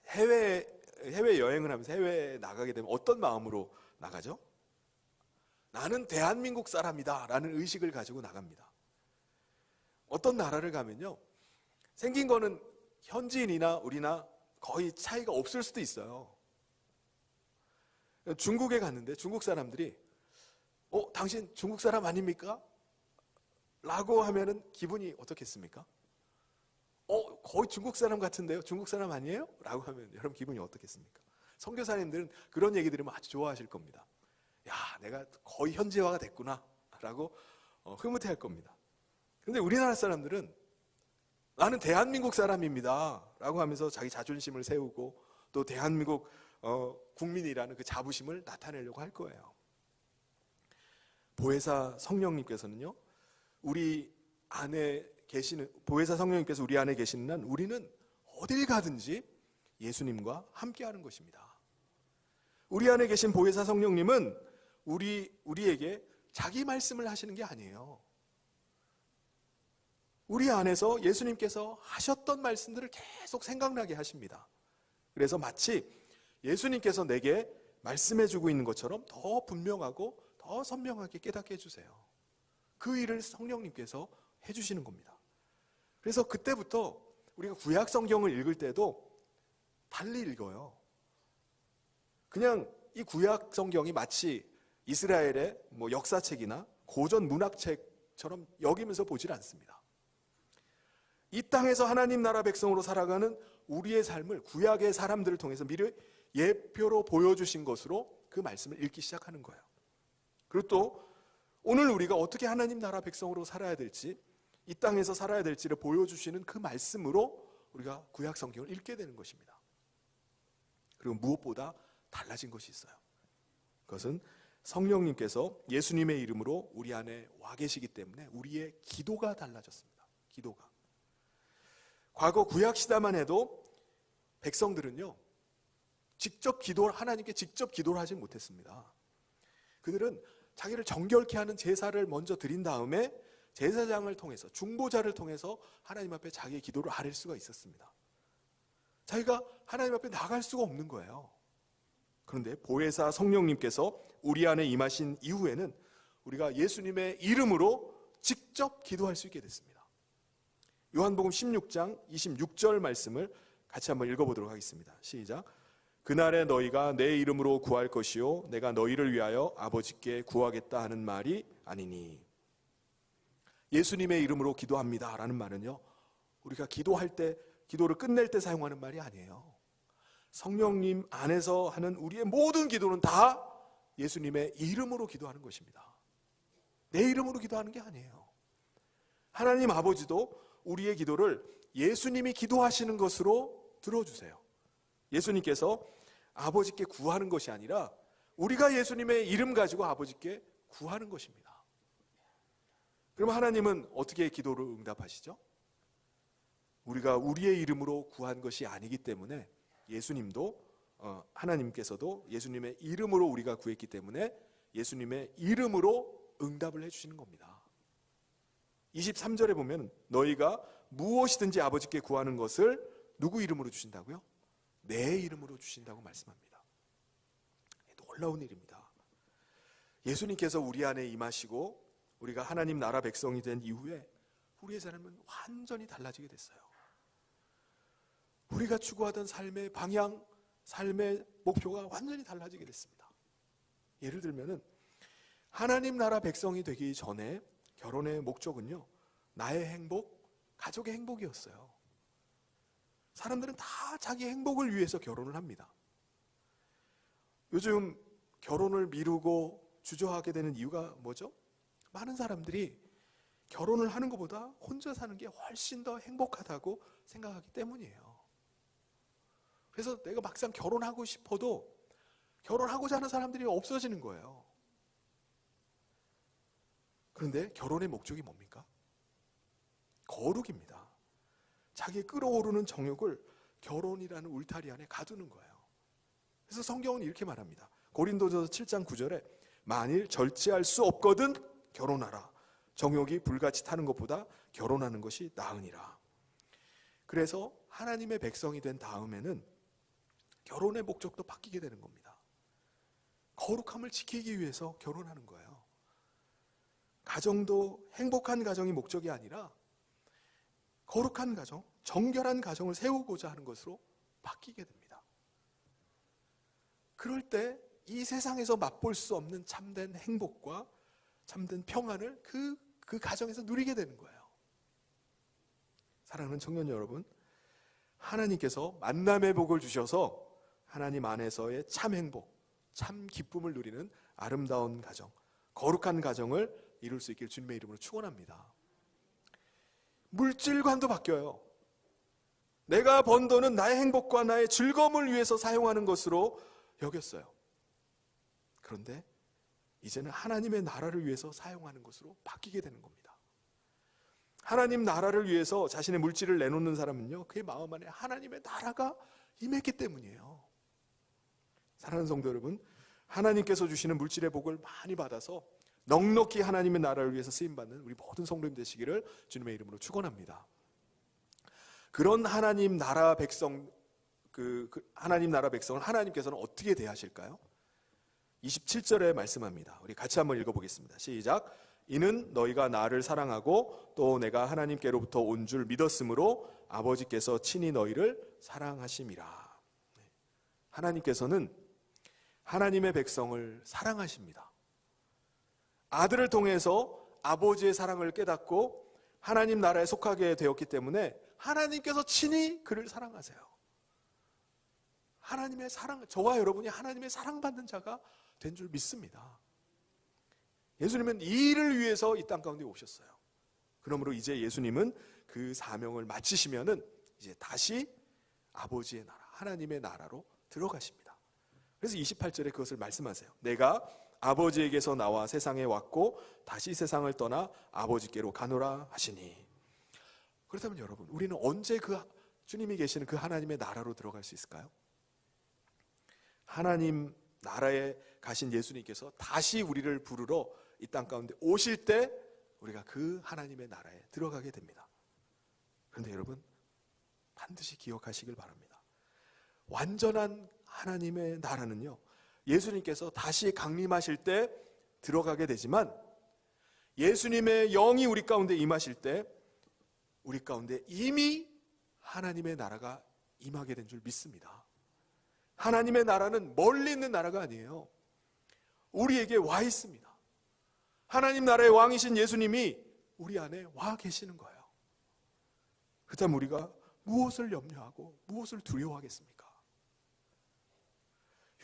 해외 여행을 하면서 해외에 나가게 되면 어떤 마음으로 나가죠? 나는 대한민국 사람이다 라는 의식을 가지고 나갑니다. 어떤 나라를 가면요, 생긴 거는 현지인이나 우리나 거의 차이가 없을 수도 있어요. 중국에 갔는데 중국 사람들이 당신 중국 사람 아닙니까? 라고 하면은 기분이 어떻겠습니까? 거의 중국 사람 같은데요? 중국 사람 아니에요? 라고 하면 여러분 기분이 어떻겠습니까? 선교사님들은 그런 얘기 들으면 아주 좋아하실 겁니다. 야, 내가 거의 현지화가 됐구나 라고 흐뭇해할 겁니다. 그런데 우리나라 사람들은 나는 대한민국 사람입니다 라고 하면서 자기 자존심을 세우고 또 대한민국 국민이라는 그 자부심을 나타내려고 할 거예요. 보혜사 성령님께서는요, 보혜사 성령님께서 우리 안에 계시는 한 우리는 어딜 가든지 예수님과 함께하는 것입니다. 우리 안에 계신 보혜사 성령님은 우리에게 자기 말씀을 하시는 게 아니에요. 우리 안에서 예수님께서 하셨던 말씀들을 계속 생각나게 하십니다. 그래서 마치 예수님께서 내게 말씀해주고 있는 것처럼 더 분명하고 더 선명하게 깨닫게 해주세요. 그 일을 성령님께서 해주시는 겁니다. 그래서 그때부터 우리가 구약 성경을 읽을 때도 달리 읽어요. 그냥 이 구약 성경이 마치 이스라엘의 역사책이나 고전 문학책처럼 여기면서 보질 않습니다. 이 땅에서 하나님 나라 백성으로 살아가는 우리의 삶을 구약의 사람들을 통해서 미리 예표로 보여주신 것으로 그 말씀을 읽기 시작하는 거예요. 그리고 또 오늘 우리가 어떻게 하나님 나라 백성으로 살아야 될지, 이 땅에서 살아야 될지를 보여주시는 그 말씀으로 우리가 구약 성경을 읽게 되는 것입니다. 그리고 무엇보다 달라진 것이 있어요. 그것은 성령님께서 예수님의 이름으로 우리 안에 와 계시기 때문에 우리의 기도가 달라졌습니다. 기도가. 과거 구약 시대만 해도 백성들은요, 하나님께 직접 기도를 하지 못했습니다. 그들은 자기를 정결케 하는 제사를 먼저 드린 다음에 제사장을 통해서, 중보자를 통해서 하나님 앞에 자기의 기도를 아뢰 수가 있었습니다. 자기가 하나님 앞에 나갈 수가 없는 거예요. 그런데 보혜사 성령님께서 우리 안에 임하신 이후에는 우리가 예수님의 이름으로 직접 기도할 수 있게 됐습니다. 요한복음 16장 26절 말씀을 같이 한번 읽어보도록 하겠습니다. 시작. 그날에 너희가 내 이름으로 구할 것이요 내가 너희를 위하여 아버지께 구하겠다 하는 말이 아니니. 예수님의 이름으로 기도합니다 라는 말은요, 우리가 기도할 때, 기도를 끝낼 때 사용하는 말이 아니에요. 성령님 안에서 하는 우리의 모든 기도는 다 예수님의 이름으로 기도하는 것입니다. 내 이름으로 기도하는 게 아니에요. 하나님 아버지도 우리의 기도를 예수님이 기도하시는 것으로 들어주세요. 예수님께서 아버지께 구하는 것이 아니라 우리가 예수님의 이름 가지고 아버지께 구하는 것입니다. 그럼 하나님은 어떻게 기도를 응답하시죠? 우리가 우리의 이름으로 구한 것이 아니기 때문에 예수님도 하나님께서도 예수님의 이름으로 우리가 구했기 때문에 예수님의 이름으로 응답을 해주시는 겁니다. 23절에 보면 너희가 무엇이든지 아버지께 구하는 것을 누구 이름으로 주신다고요? 내 이름으로 주신다고 말씀합니다. 놀라운 일입니다. 예수님께서 우리 안에 임하시고 우리가 하나님 나라 백성이 된 이후에 우리의 삶은 완전히 달라지게 됐어요. 우리가 추구하던 삶의 방향, 삶의 목표가 완전히 달라지게 됐습니다. 예를 들면은 하나님 나라 백성이 되기 전에 결혼의 목적은요, 나의 행복, 가족의 행복이었어요. 사람들은 다 자기 행복을 위해서 결혼을 합니다. 요즘 결혼을 미루고 주저하게 되는 이유가 뭐죠? 많은 사람들이 결혼을 하는 것보다 혼자 사는 게 훨씬 더 행복하다고 생각하기 때문이에요. 그래서 내가 막상 결혼하고 싶어도 결혼하고자 하는 사람들이 없어지는 거예요. 그런데 결혼의 목적이 뭡니까? 거룩입니다. 자기 끓어오르는 정욕을 결혼이라는 울타리 안에 가두는 거예요. 그래서 성경은 이렇게 말합니다. 고린도전서 7장 9절에 만일 절제할 수 없거든 결혼하라. 정욕이 불같이 타는 것보다 결혼하는 것이 나으니라. 그래서 하나님의 백성이 된 다음에는 결혼의 목적도 바뀌게 되는 겁니다. 거룩함을 지키기 위해서 결혼하는 거예요. 가정도 행복한 가정이 목적이 아니라 거룩한 가정, 정결한 가정을 세우고자 하는 것으로 바뀌게 됩니다. 그럴 때 이 세상에서 맛볼 수 없는 참된 행복과 참된 평안을 그 가정에서 누리게 되는 거예요. 사랑하는 청년 여러분, 하나님께서 만남의 복을 주셔서 하나님 안에서의 참 행복, 참 기쁨을 누리는 아름다운 가정, 거룩한 가정을 이룰 수 있길 주님의 이름으로 축원합니다. 물질관도 바뀌어요. 내가 번 돈은 나의 행복과 나의 즐거움을 위해서 사용하는 것으로 여겼어요. 그런데 이제는 하나님의 나라를 위해서 사용하는 것으로 바뀌게 되는 겁니다. 하나님 나라를 위해서 자신의 물질을 내놓는 사람은요, 그의 마음 안에 하나님의 나라가 임했기 때문이에요. 사랑하는 성도 여러분, 하나님께서 주시는 물질의 복을 많이 받아서 넉넉히 하나님의 나라를 위해서 쓰임받는 우리 모든 성도님 되시기를 주님의 이름으로 축원합니다. 그런 하나님 나라 백성, 하나님 나라 백성을 하나님께서는 어떻게 대하실까요? 27절에 말씀합니다. 우리 같이 한번 읽어보겠습니다. 시작. 이는 너희가 나를 사랑하고 또 내가 하나님께로부터 온 줄 믿었으므로 아버지께서 친히 너희를 사랑하심이라. 하나님께서는 하나님의 백성을 사랑하십니다. 아들을 통해서 아버지의 사랑을 깨닫고 하나님 나라에 속하게 되었기 때문에 하나님께서 친히 그를 사랑하세요. 하나님의 사랑, 저와 여러분이 하나님의 사랑받는 자가 된 줄 믿습니다. 예수님은 이 일을 위해서 이 땅 가운데 오셨어요. 그러므로 이제 예수님은 그 사명을 마치시면은 이제 다시 아버지의 나라, 하나님의 나라로 들어가십니다. 그래서 28절에 그것을 말씀하세요. 내가 아버지에게서 나와 세상에 왔고 다시 세상을 떠나 아버지께로 가노라 하시니. 그렇다면 여러분, 우리는 언제 그 주님이 계시는 그 하나님의 나라로 들어갈 수 있을까요? 하나님 나라에 가신 예수님께서 다시 우리를 부르러 이 땅 가운데 오실 때 우리가 그 하나님의 나라에 들어가게 됩니다. 그런데 여러분, 반드시 기억하시길 바랍니다. 완전한 하나님의 나라는요, 예수님께서 다시 강림하실 때 들어가게 되지만 예수님의 영이 우리 가운데 임하실 때 우리 가운데 이미 하나님의 나라가 임하게 된 줄 믿습니다. 하나님의 나라는 멀리 있는 나라가 아니에요. 우리에게 와 있습니다. 하나님 나라의 왕이신 예수님이 우리 안에 와 계시는 거예요. 그렇다면 우리가 무엇을 염려하고 무엇을 두려워하겠습니까?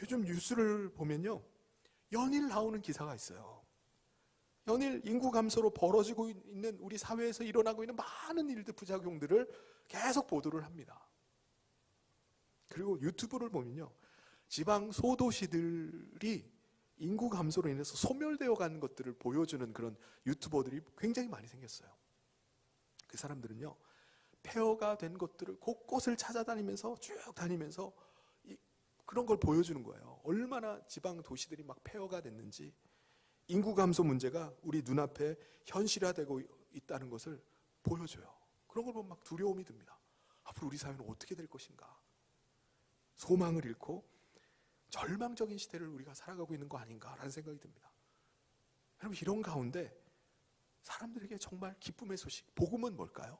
요즘 뉴스를 보면요, 연일 나오는 기사가 있어요. 연일 인구 감소로 벌어지고 있는 우리 사회에서 일어나고 있는 많은 일들, 부작용들을 계속 보도를 합니다. 그리고 유튜브를 보면요, 지방 소도시들이 인구 감소로 인해서 소멸되어 가는 것들을 보여주는 그런 유튜버들이 굉장히 많이 생겼어요. 그 사람들은요, 폐허가 된 것들을 곳곳을 찾아다니면서 쭉 다니면서 그런 걸 보여주는 거예요. 얼마나 지방 도시들이 막 폐허가 됐는지, 인구 감소 문제가 우리 눈앞에 현실화되고 있다는 것을 보여줘요. 그런 걸 보면 막 두려움이 듭니다. 앞으로 우리 사회는 어떻게 될 것인가? 소망을 잃고 절망적인 시대를 우리가 살아가고 있는 거 아닌가라는 생각이 듭니다. 여러분, 이런 가운데 사람들에게 정말 기쁨의 소식, 복음은 뭘까요?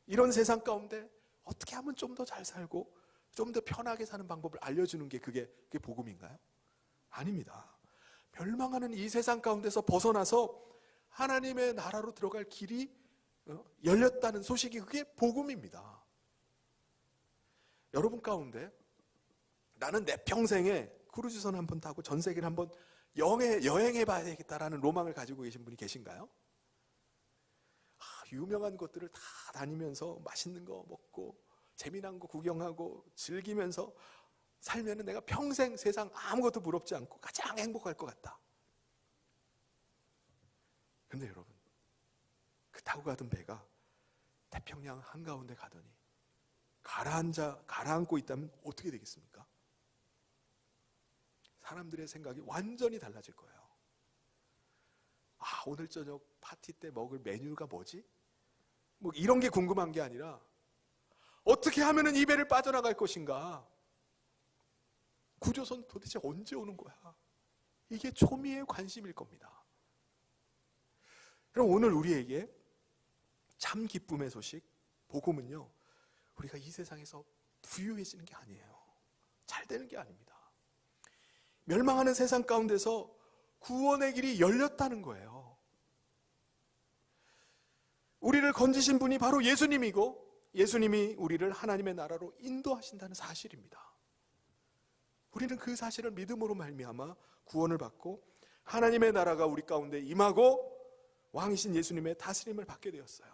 이런 세상 가운데 어떻게 하면 좀 더 잘 살고 좀 더 편하게 사는 방법을 알려주는 게 그게 복음인가요? 아닙니다. 멸망하는 이 세상 가운데서 벗어나서 하나님의 나라로 들어갈 길이 열렸다는 소식이, 그게 복음입니다. 여러분 가운데 나는 내 평생에 크루즈선 한번 타고 전 세계를 한번 여행해 봐야 되겠다라는 로망을 가지고 계신 분이 계신가요? 유명한 곳들을 다 다니면서 맛있는 거 먹고 재미난 거 구경하고 즐기면서 살면은 내가 평생 세상 아무것도 부럽지 않고 가장 행복할 것 같다. 그런데 여러분, 그 타고 가던 배가 태평양 한가운데 가더니 가라앉고 있다면 어떻게 되겠습니까? 사람들의 생각이 완전히 달라질 거예요. 아, 오늘 저녁 파티 때 먹을 메뉴가 뭐지? 뭐 이런 게 궁금한 게 아니라 어떻게 하면은 이 배를 빠져나갈 것인가? 구조선 도대체 언제 오는 거야? 이게 초미의 관심일 겁니다. 그럼 오늘 우리에게 참 기쁨의 소식, 복음은요, 우리가 이 세상에서 부유해지는 게 아니에요. 잘 되는 게 아닙니다. 멸망하는 세상 가운데서 구원의 길이 열렸다는 거예요. 우리를 건지신 분이 바로 예수님이고, 예수님이 우리를 하나님의 나라로 인도하신다는 사실입니다. 우리는 그 사실을 믿음으로 말미암아 구원을 받고 하나님의 나라가 우리 가운데 임하고 왕이신 예수님의 다스림을 받게 되었어요.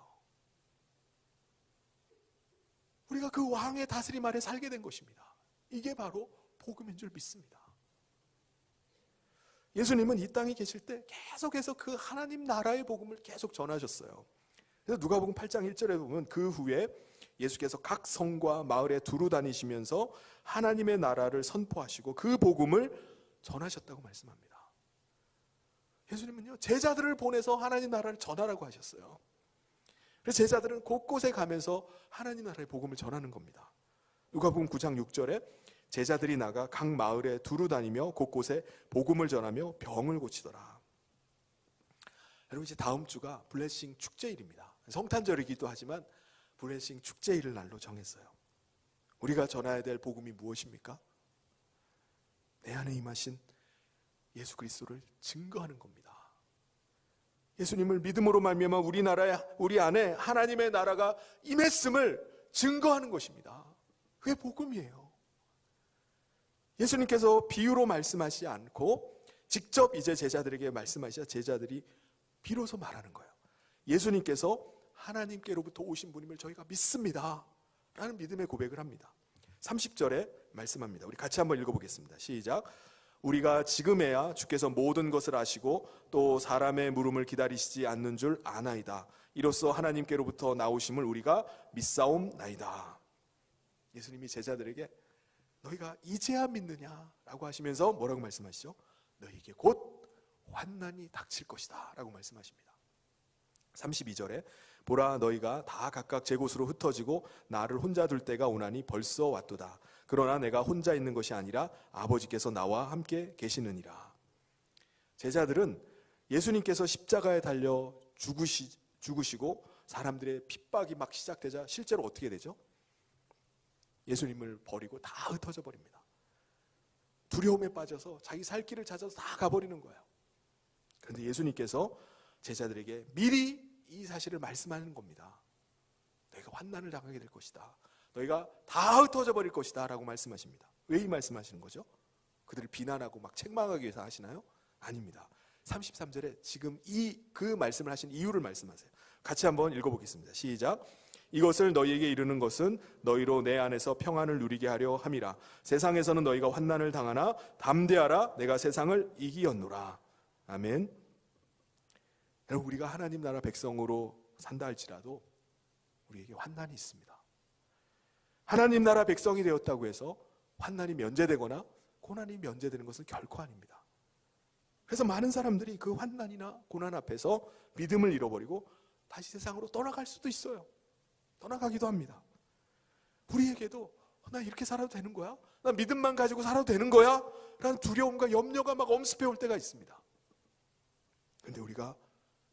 우리가 그 왕의 다스림 아래 살게 된 것입니다. 이게 바로 복음인 줄 믿습니다. 예수님은 이 땅에 계실 때 계속해서 그 하나님 나라의 복음을 계속 전하셨어요. 그래서 누가복음 8장 1절에 보면 그 후에 예수께서 각 성과 마을에 두루 다니시면서 하나님의 나라를 선포하시고 그 복음을 전하셨다고 말씀합니다. 예수님은요, 제자들을 보내서 하나님 나라를 전하라고 하셨어요. 그래서 제자들은 곳곳에 가면서 하나님 나라의 복음을 전하는 겁니다. 누가복음 9장 6절에 제자들이 나가 각 마을에 두루 다니며 곳곳에 복음을 전하며 병을 고치더라. 여러분, 이제 다음 주가 블레싱 축제일입니다. 성탄절이기도 하지만 블레싱 축제일을 날로 정했어요. 우리가 전해야 될 복음이 무엇입니까? 내 안에 임하신 예수 그리스도를 증거하는 겁니다. 예수님을 믿음으로 말미암아 우리 안에 하나님의 나라가 임했음을 증거하는 것입니다. 그게 복음이에요. 예수님께서 비유로 말씀하시지 않고 직접 이제 제자들에게 말씀하시자 제자들이 비로소 말하는 거예요. 예수님께서 하나님께로부터 오신 분임을 저희가 믿습니다 라는 믿음의 고백을 합니다. 30절에 말씀합니다. 우리 같이 한번 읽어보겠습니다. 시작. 우리가 지금에야 주께서 모든 것을 아시고 또 사람의 물음을 기다리시지 않는 줄 아나이다. 이로써 하나님께로부터 나오심을 우리가 믿사옵나이다. 예수님이 제자들에게 너희가 이제야 믿느냐라고 하시면서 뭐라고 말씀하시죠? 너희에게 곧 환난이 닥칠 것이다 라고 말씀하십니다. 32절에 보라 너희가 다 각각 제 곳으로 흩어지고 나를 혼자 둘 때가 오나니 벌써 왔도다. 그러나 내가 혼자 있는 것이 아니라 아버지께서 나와 함께 계시느니라. 제자들은 예수님께서 십자가에 달려 죽으시고 사람들의 핍박이 막 시작되자 실제로 어떻게 되죠? 예수님을 버리고 다 흩어져 버립니다. 두려움에 빠져서 자기 살 길을 찾아서 다 가버리는 거예요. 그런데 예수님께서 제자들에게 미리 이 사실을 말씀하는 겁니다. 너희가 환난을 당하게 될 것이다. 너희가 다 흩어져 버릴 것이다 라고 말씀하십니다. 왜 이 말씀하시는 거죠? 그들을 비난하고 막 책망하기 위해서 하시나요? 아닙니다. 33절에 지금 그 말씀을 하신 이유를 말씀하세요. 같이 한번 읽어보겠습니다. 시작. 이것을 너희에게 이르는 것은 너희로 내 안에서 평안을 누리게 하려 함이라. 세상에서는 너희가 환난을 당하나 담대하라. 내가 세상을 이기었노라. 아멘. 여러분, 우리가 하나님 나라 백성으로 산다 할지라도 우리에게 환난이 있습니다. 하나님 나라 백성이 되었다고 해서 환난이 면제되거나 고난이 면제되는 것은 결코 아닙니다. 그래서 많은 사람들이 그 환난이나 고난 앞에서 믿음을 잃어버리고 다시 세상으로 떠나갈 수도 있어요. 떠나가기도 합니다. 우리에게도 나 이렇게 살아도 되는 거야? 나 믿음만 가지고 살아도 되는 거야? 라는 두려움과 염려가 막 엄습해 올 때가 있습니다. 그런데 우리가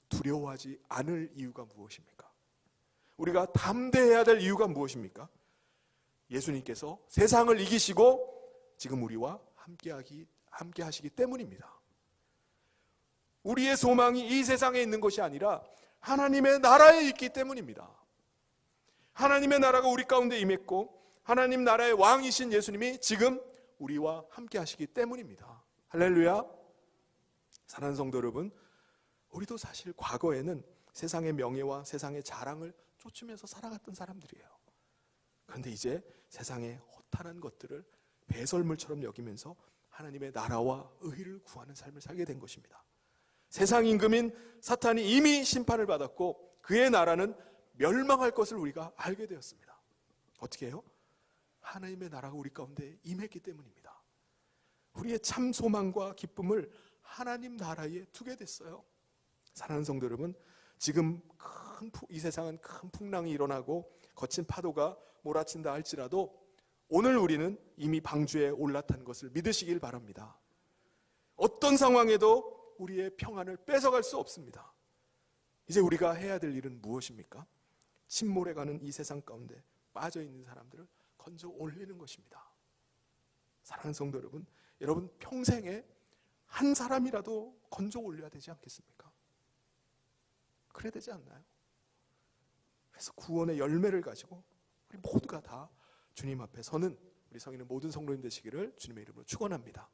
두려워하지 않을 이유가 무엇입니까? 우리가 담대해야 될 이유가 무엇입니까? 예수님께서 세상을 이기시고 지금 우리와 함께 하시기 때문입니다. 우리의 소망이 이 세상에 있는 것이 아니라 하나님의 나라에 있기 때문입니다. 하나님의 나라가 우리 가운데 임했고 하나님 나라의 왕이신 예수님이 지금 우리와 함께 하시기 때문입니다. 할렐루야. 사랑하는 성도 여러분, 우리도 사실 과거에는 세상의 명예와 세상의 자랑을 쫓으면서 살아갔던 사람들이에요. 그런데 이제 세상의 허탄한 것들을 배설물처럼 여기면서 하나님의 나라와 의를 구하는 삶을 살게 된 것입니다. 세상 임금인 사탄이 이미 심판을 받았고 그의 나라는 멸망할 것을 우리가 알게 되었습니다. 어떻게 해요? 하나님의 나라가 우리 가운데 임했기 때문입니다. 우리의 참 소망과 기쁨을 하나님 나라에 두게 됐어요. 사랑하는 성도 여러분, 지금 이 세상은 큰 풍랑이 일어나고 거친 파도가 몰아친다 할지라도 오늘 우리는 이미 방주에 올라탄 것을 믿으시길 바랍니다. 어떤 상황에도 우리의 평안을 뺏어갈 수 없습니다. 이제 우리가 해야 될 일은 무엇입니까? 침몰해가는 이 세상 가운데 빠져있는 사람들을 건져 올리는 것입니다. 사랑하는 성도 여러분, 여러분 평생에 한 사람이라도 건져 올려야 되지 않겠습니까? 그래야 되지 않나요? 그래서 구원의 열매를 가지고 우리 모두가 다 주님 앞에 서는 우리 성인의 모든 성도님 되시기를 주님의 이름으로 축원합니다.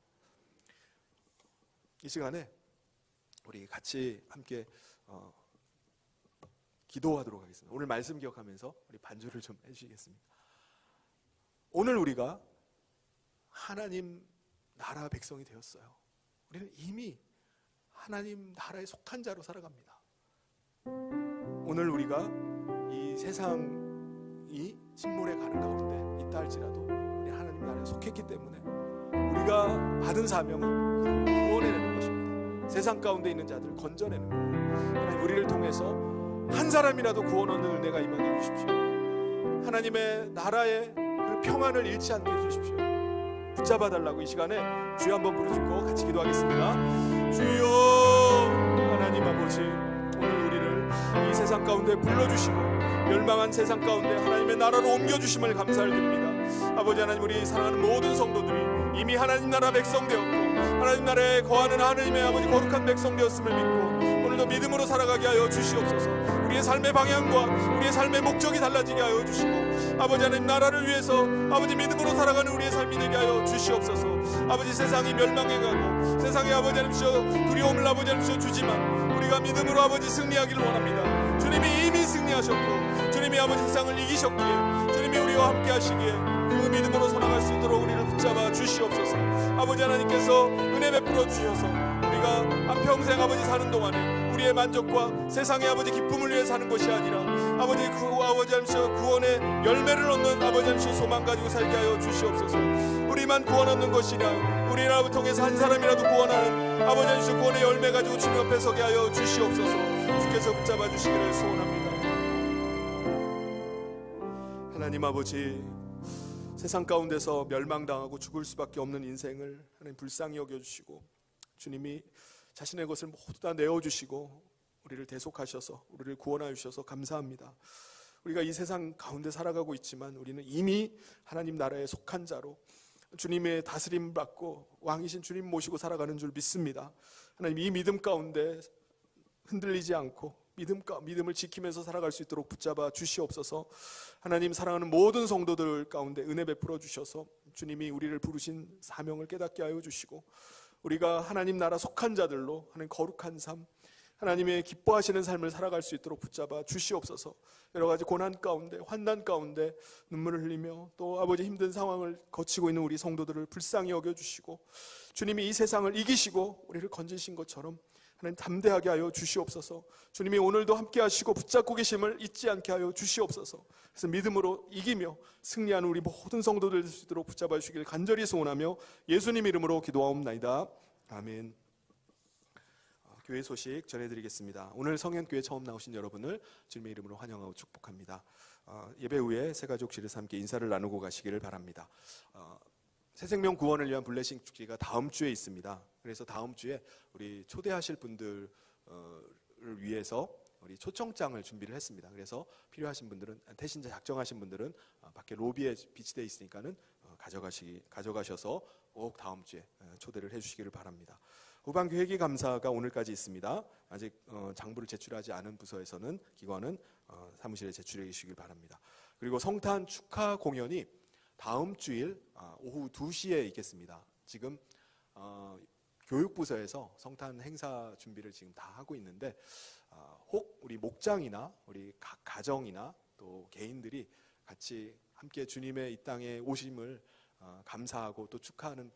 이 시간에 우리 같이 함께 기도하도록 하겠습니다. 오늘 말씀 기억하면서 우리 반주를 좀 해주시겠습니다. 오늘 우리가 하나님 나라 백성이 되었어요. 우리는 이미 하나님 나라에 속한 자로 살아갑니다. 오늘 우리가 이 세상이 침몰해 가는 가운데 있다 할지라도 우리 하나님 나라에 속했기 때문에 우리가 받은 사명은 그를 구원해내는 것입니다. 세상 가운데 있는 자들을 건져내는 거예요. 하나님 우리를 통해서 한 사람이라도 구원 얻는 은혜가 임하게 해주십시오. 하나님의 나라의 그 평안을 잃지 않게 해주십시오. 붙잡아 달라고 이 시간에 주여 한번 부르짖고 같이 기도하겠습니다. 주여 하나님 아버지, 오늘 우리를 이 세상 가운데 불러주시고 멸망한 세상 가운데 하나님의 나라로 옮겨주심을 감사를 드립니다. 아버지 하나님, 우리 사랑하는 모든 성도들이 이미 하나님 나라 백성 되었고 하나님 나라에 거하는 하나님의 아버지 거룩한 백성 되었음을 믿고 오늘도 믿음으로 살아가게 하여 주시옵소서. 우리의 삶의 방향과 우리의 삶의 목적이 달라지게 하여 주시고 아버지 하나님 나라를 위해서 아버지 믿음으로 살아가는 우리의 삶이 되게 하여 주시옵소서. 아버지 세상이 멸망해가고 세상에 아버지 하나님 두려움을 아버지 하나님 주지만 우리가 믿음으로 아버지 승리하기를 원합니다. 주님이 이미 승리하셨고 주님이 아버지 세상을 이기셨기에 주님이 우리와 함께 하시기에 그 믿음으로 살아갈 수 있도록 우리를 붙잡아 주시옵소서. 아버지 하나님께서 은혜 베풀어 주셔서 우리가 한평생 아버지 사는 동안에 우리의 만족과 세상의 아버지 기쁨을 위해 사는 것이 아니라 아버지 하나님 구원의 열매를 얻는 아버지 하나님 소망 가지고 살게 하여 주시옵소서. 우리만 구원 얻는 것이 아니라 우리를 통해서 한 사람이라도 구원하는 아버지 하나님 구원의 열매 가지고 주님 앞에 서게 하여 주시옵소서. 주께서 붙잡아 주시기를 소원합니다. 하나님 아버지, 세상 가운데서 멸망당하고 죽을 수밖에 없는 인생을 하나님 불쌍히 여겨주시고 주님이 자신의 것을 모두 다 내어주시고 우리를 대속하셔서 우리를 구원하여 주셔서 감사합니다. 우리가 이 세상 가운데 살아가고 있지만 우리는 이미 하나님 나라에 속한 자로 주님의 다스림 받고 왕이신 주님 모시고 살아가는 줄 믿습니다. 하나님, 이 믿음 가운데 흔들리지 않고 믿음을 지키면서 살아갈 수 있도록 붙잡아 주시옵소서. 하나님, 사랑하는 모든 성도들 가운데 은혜 베풀어 주셔서 주님이 우리를 부르신 사명을 깨닫게 하여 주시고 우리가 하나님 나라 속한 자들로 하는 거룩한 삶, 하나님의 기뻐하시는 삶을 살아갈 수 있도록 붙잡아 주시옵소서. 여러 가지 고난 가운데 환난 가운데 눈물을 흘리며 또 아버지 힘든 상황을 거치고 있는 우리 성도들을 불쌍히 여겨주시고 주님이 이 세상을 이기시고 우리를 건지신 것처럼 하나님 담대하게 하여 주시옵소서. 주님이 오늘도 함께 하시고 붙잡고 계심을 잊지 않게 하여 주시옵소서. 그래서 믿음으로 이기며 승리하는 우리 모든 성도들 될 수 있도록 붙잡아 주시길 간절히 소원하며 예수님 이름으로 기도하옵나이다. 아멘. 교회 소식 전해드리겠습니다. 오늘 성현교회 처음 나오신 여러분을 주님의 이름으로 환영하고 축복합니다. 예배 후에 새가족실에서 함께 인사를 나누고 가시기를 바랍니다. 새생명 구원을 위한 블레싱 축제가 다음 주에 있습니다. 그래서 다음 주에 우리 초대하실 분들을 위해서 우리 초청장을 준비를 했습니다. 그래서 필요하신 분들은, 태신자 작정하신 분들은 밖에 로비에 비치되어 있으니까는 가져가셔서 꼭 다음 주에 초대를 해주시기를 바랍니다. 후반기 회계감사가 오늘까지 있습니다. 아직 장부를 제출하지 않은 부서에서는 기관은 사무실에 제출해 주시길 바랍니다. 그리고 성탄 축하 공연이 다음 주일 오후 2시에 있겠습니다. 지금 교육부서에서 성탄 행사 준비를 지금 다 하고 있는데 혹 우리 목장이나 우리 각 가정이나 또 개인들이 같이 함께 주님의 이 땅에 오심을 감사하고 또 축하하는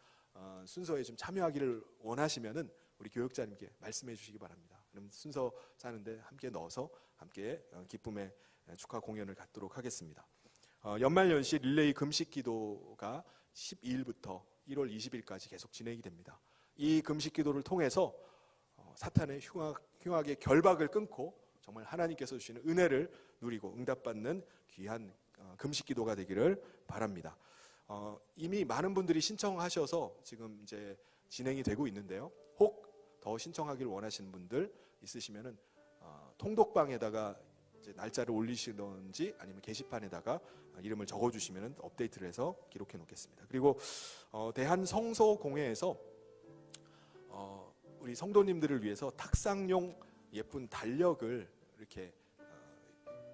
순서에 좀 참여하기를 원하시면은 우리 교육자님께 말씀해 주시기 바랍니다. 그럼 순서 짜는데 함께 넣어서 함께 기쁨의 축하 공연을 갖도록 하겠습니다. 연말연시 릴레이 금식 기도가 12일부터 1월 20일까지 계속 진행이 됩니다. 이 금식 기도를 통해서 사탄의 흉악의 결박을 끊고 정말 하나님께서 주시는 은혜를 누리고 응답받는 귀한 금식 기도가 되기를 바랍니다. 이미 많은 분들이 신청하셔서 지금 이제 진행이 되고 있는데요. 혹 더 신청하기를 원하시는 분들 있으시면은 통독방에다가 이제 날짜를 올리시든지 아니면 게시판에다가 이름을 적어주시면 업데이트를 해서 기록해 놓겠습니다. 그리고 대한성서공회에서 우리 성도님들을 위해서 탁상용 예쁜 달력을 이렇게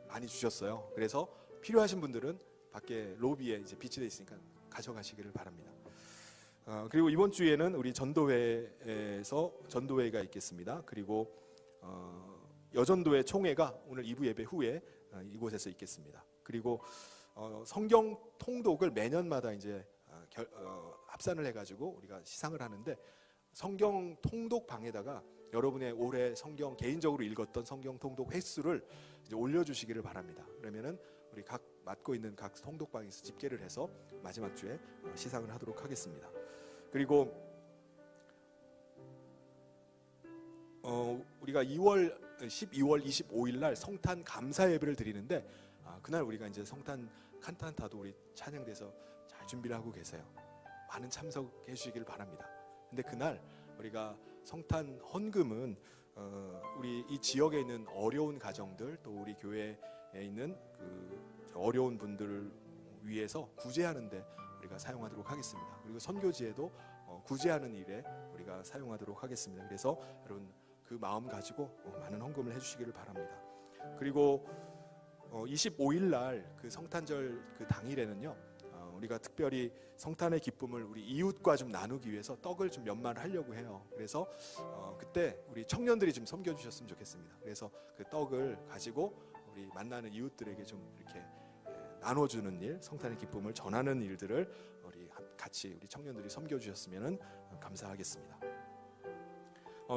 많이 주셨어요. 그래서 필요하신 분들은 밖에 로비에 이제 비치되어 있으니까 가져가시기를 바랍니다. 그리고 이번 주에는 우리 전도회에서 전도회가 있겠습니다. 그리고 여전도회 총회가 오늘 2부 예배 후에 이곳에서 있겠습니다. 그리고 성경 통독을 매년마다 이제 합산을 해가지고 우리가 시상을 하는데 성경 통독 방에다가 여러분의 올해 성경 개인적으로 읽었던 성경 통독 횟수를 이제 올려주시기를 바랍니다. 그러면은 우리 각 맡고 있는 각 통독방에서 집계를 해서 마지막 주에 시상을 하도록 하겠습니다. 그리고 우리가 12월 25일 날 성탄 감사 예배를 드리는데 그날 우리가 이제 성탄 칸탄타도 우리 찬양대에서 잘 준비를 하고 계세요. 많은 참석해 주시길 바랍니다. 근데 그날 우리가 성탄 헌금은 우리 이 지역에 있는 어려운 가정들 또 우리 교회에 있는 그 어려운 분들을 위해서 구제하는데 우리가 사용하도록 하겠습니다. 그리고 선교지에도 구제하는 일에 우리가 사용하도록 하겠습니다. 그래서 여러분 그 마음 가지고 많은 헌금을 해주시기를 바랍니다. 그리고 25일 날 그 성탄절 그 당일에는요 우리가 특별히 성탄의 기쁨을 우리 이웃과 좀 나누기 위해서 떡을 좀 연말하려고 해요. 그래서 그때 우리 청년들이 좀 섬겨주셨으면 좋겠습니다. 그래서 그 떡을 가지고 우리 만나는 이웃들에게 좀 이렇게 나눠주는 일, 성탄의 기쁨을 전하는 일들을 우리 같이 우리 청년들이 섬겨주셨으면 감사하겠습니다.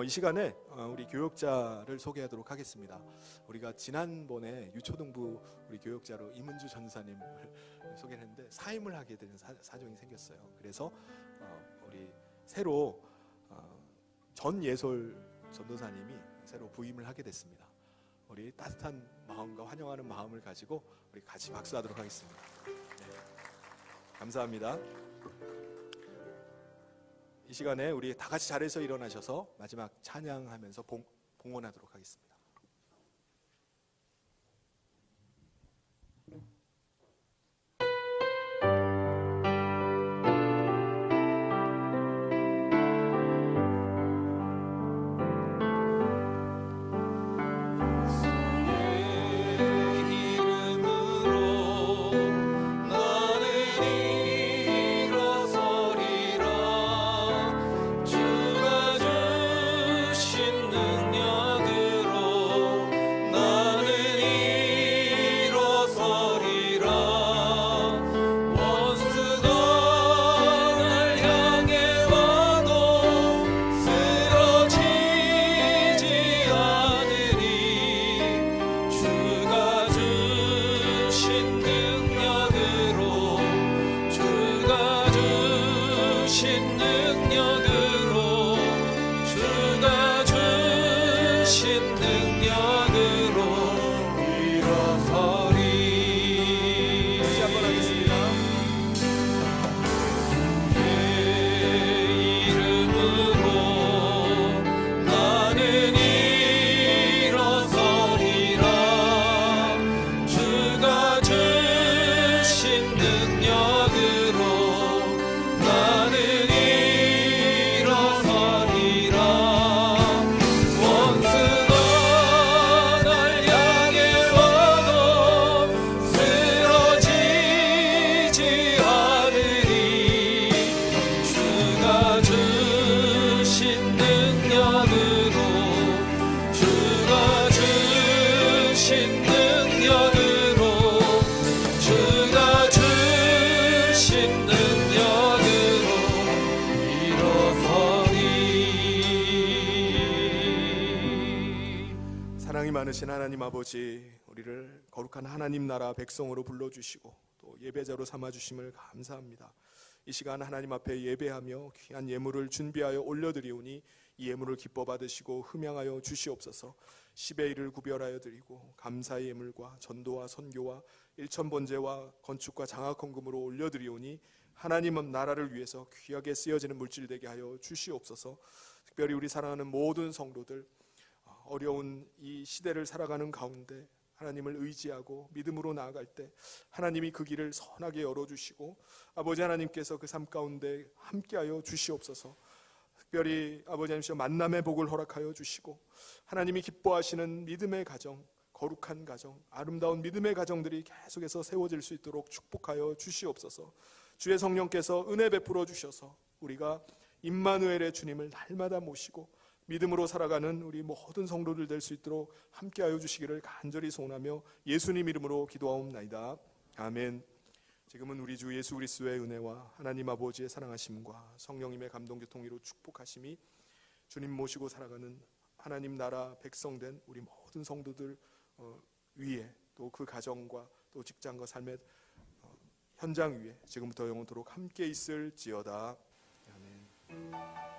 이 시간에 우리 교역자를 소개하도록 하겠습니다. 우리가 지난번에 유초등부 우리 교역자로 이문주 전사님을 소개했는데 사임을 하게 되는 사정이 생겼어요. 그래서 우리 새로 전예솔 전도사님이 새로 부임을 하게 됐습니다. 우리 따뜻한 마음과 환영하는 마음을 가지고 우리 같이 박수하도록 하겠습니다. 네. 감사합니다. 이 시간에 우리 다 같이 자리에서 일어나셔서 마지막 찬양하면서 봉헌하도록 하겠습니다. 많으신 하나님 아버지, 우리를 거룩한 하나님 나라 백성으로 불러주시고 또 예배자로 삼아주심을 감사합니다. 이 시간 하나님 앞에 예배하며 귀한 예물을 준비하여 올려드리오니 이 예물을 기뻐 받으시고 흠양하여 주시옵소서. 10의 1을 구별하여 드리고 감사의 예물과 전도와 선교와 일천번제와 건축과 장학헌금으로 올려드리오니 하나님 나라를 위해서 귀하게 쓰여지는 물질 되게 하여 주시옵소서. 특별히 우리 사랑하는 모든 성도들, 어려운 이 시대를 살아가는 가운데 하나님을 의지하고 믿음으로 나아갈 때 하나님이 그 길을 선하게 열어주시고 아버지 하나님께서 그 삶 가운데 함께하여 주시옵소서. 특별히 아버지 하나님 만남의 복을 허락하여 주시고 하나님이 기뻐하시는 믿음의 가정, 거룩한 가정, 아름다운 믿음의 가정들이 계속해서 세워질 수 있도록 축복하여 주시옵소서. 주의 성령께서 은혜 베풀어 주셔서 우리가 임마누엘의 주님을 날마다 모시고 믿음으로 살아가는 우리 모든 성도들 될 수 있도록 함께하여 주시기를 간절히 소원하며 예수님 이름으로 기도하옵나이다. 아멘. 지금은 우리 주 예수 그리스도의 은혜와 하나님 아버지의 사랑하심과 성령님의 감동교통으로 축복하심이 주님 모시고 살아가는 하나님 나라 백성된 우리 모든 성도들 위에 또 그 가정과 또 직장과 삶의 현장 위에 지금부터 영원토록 함께 있을지어다. 아멘.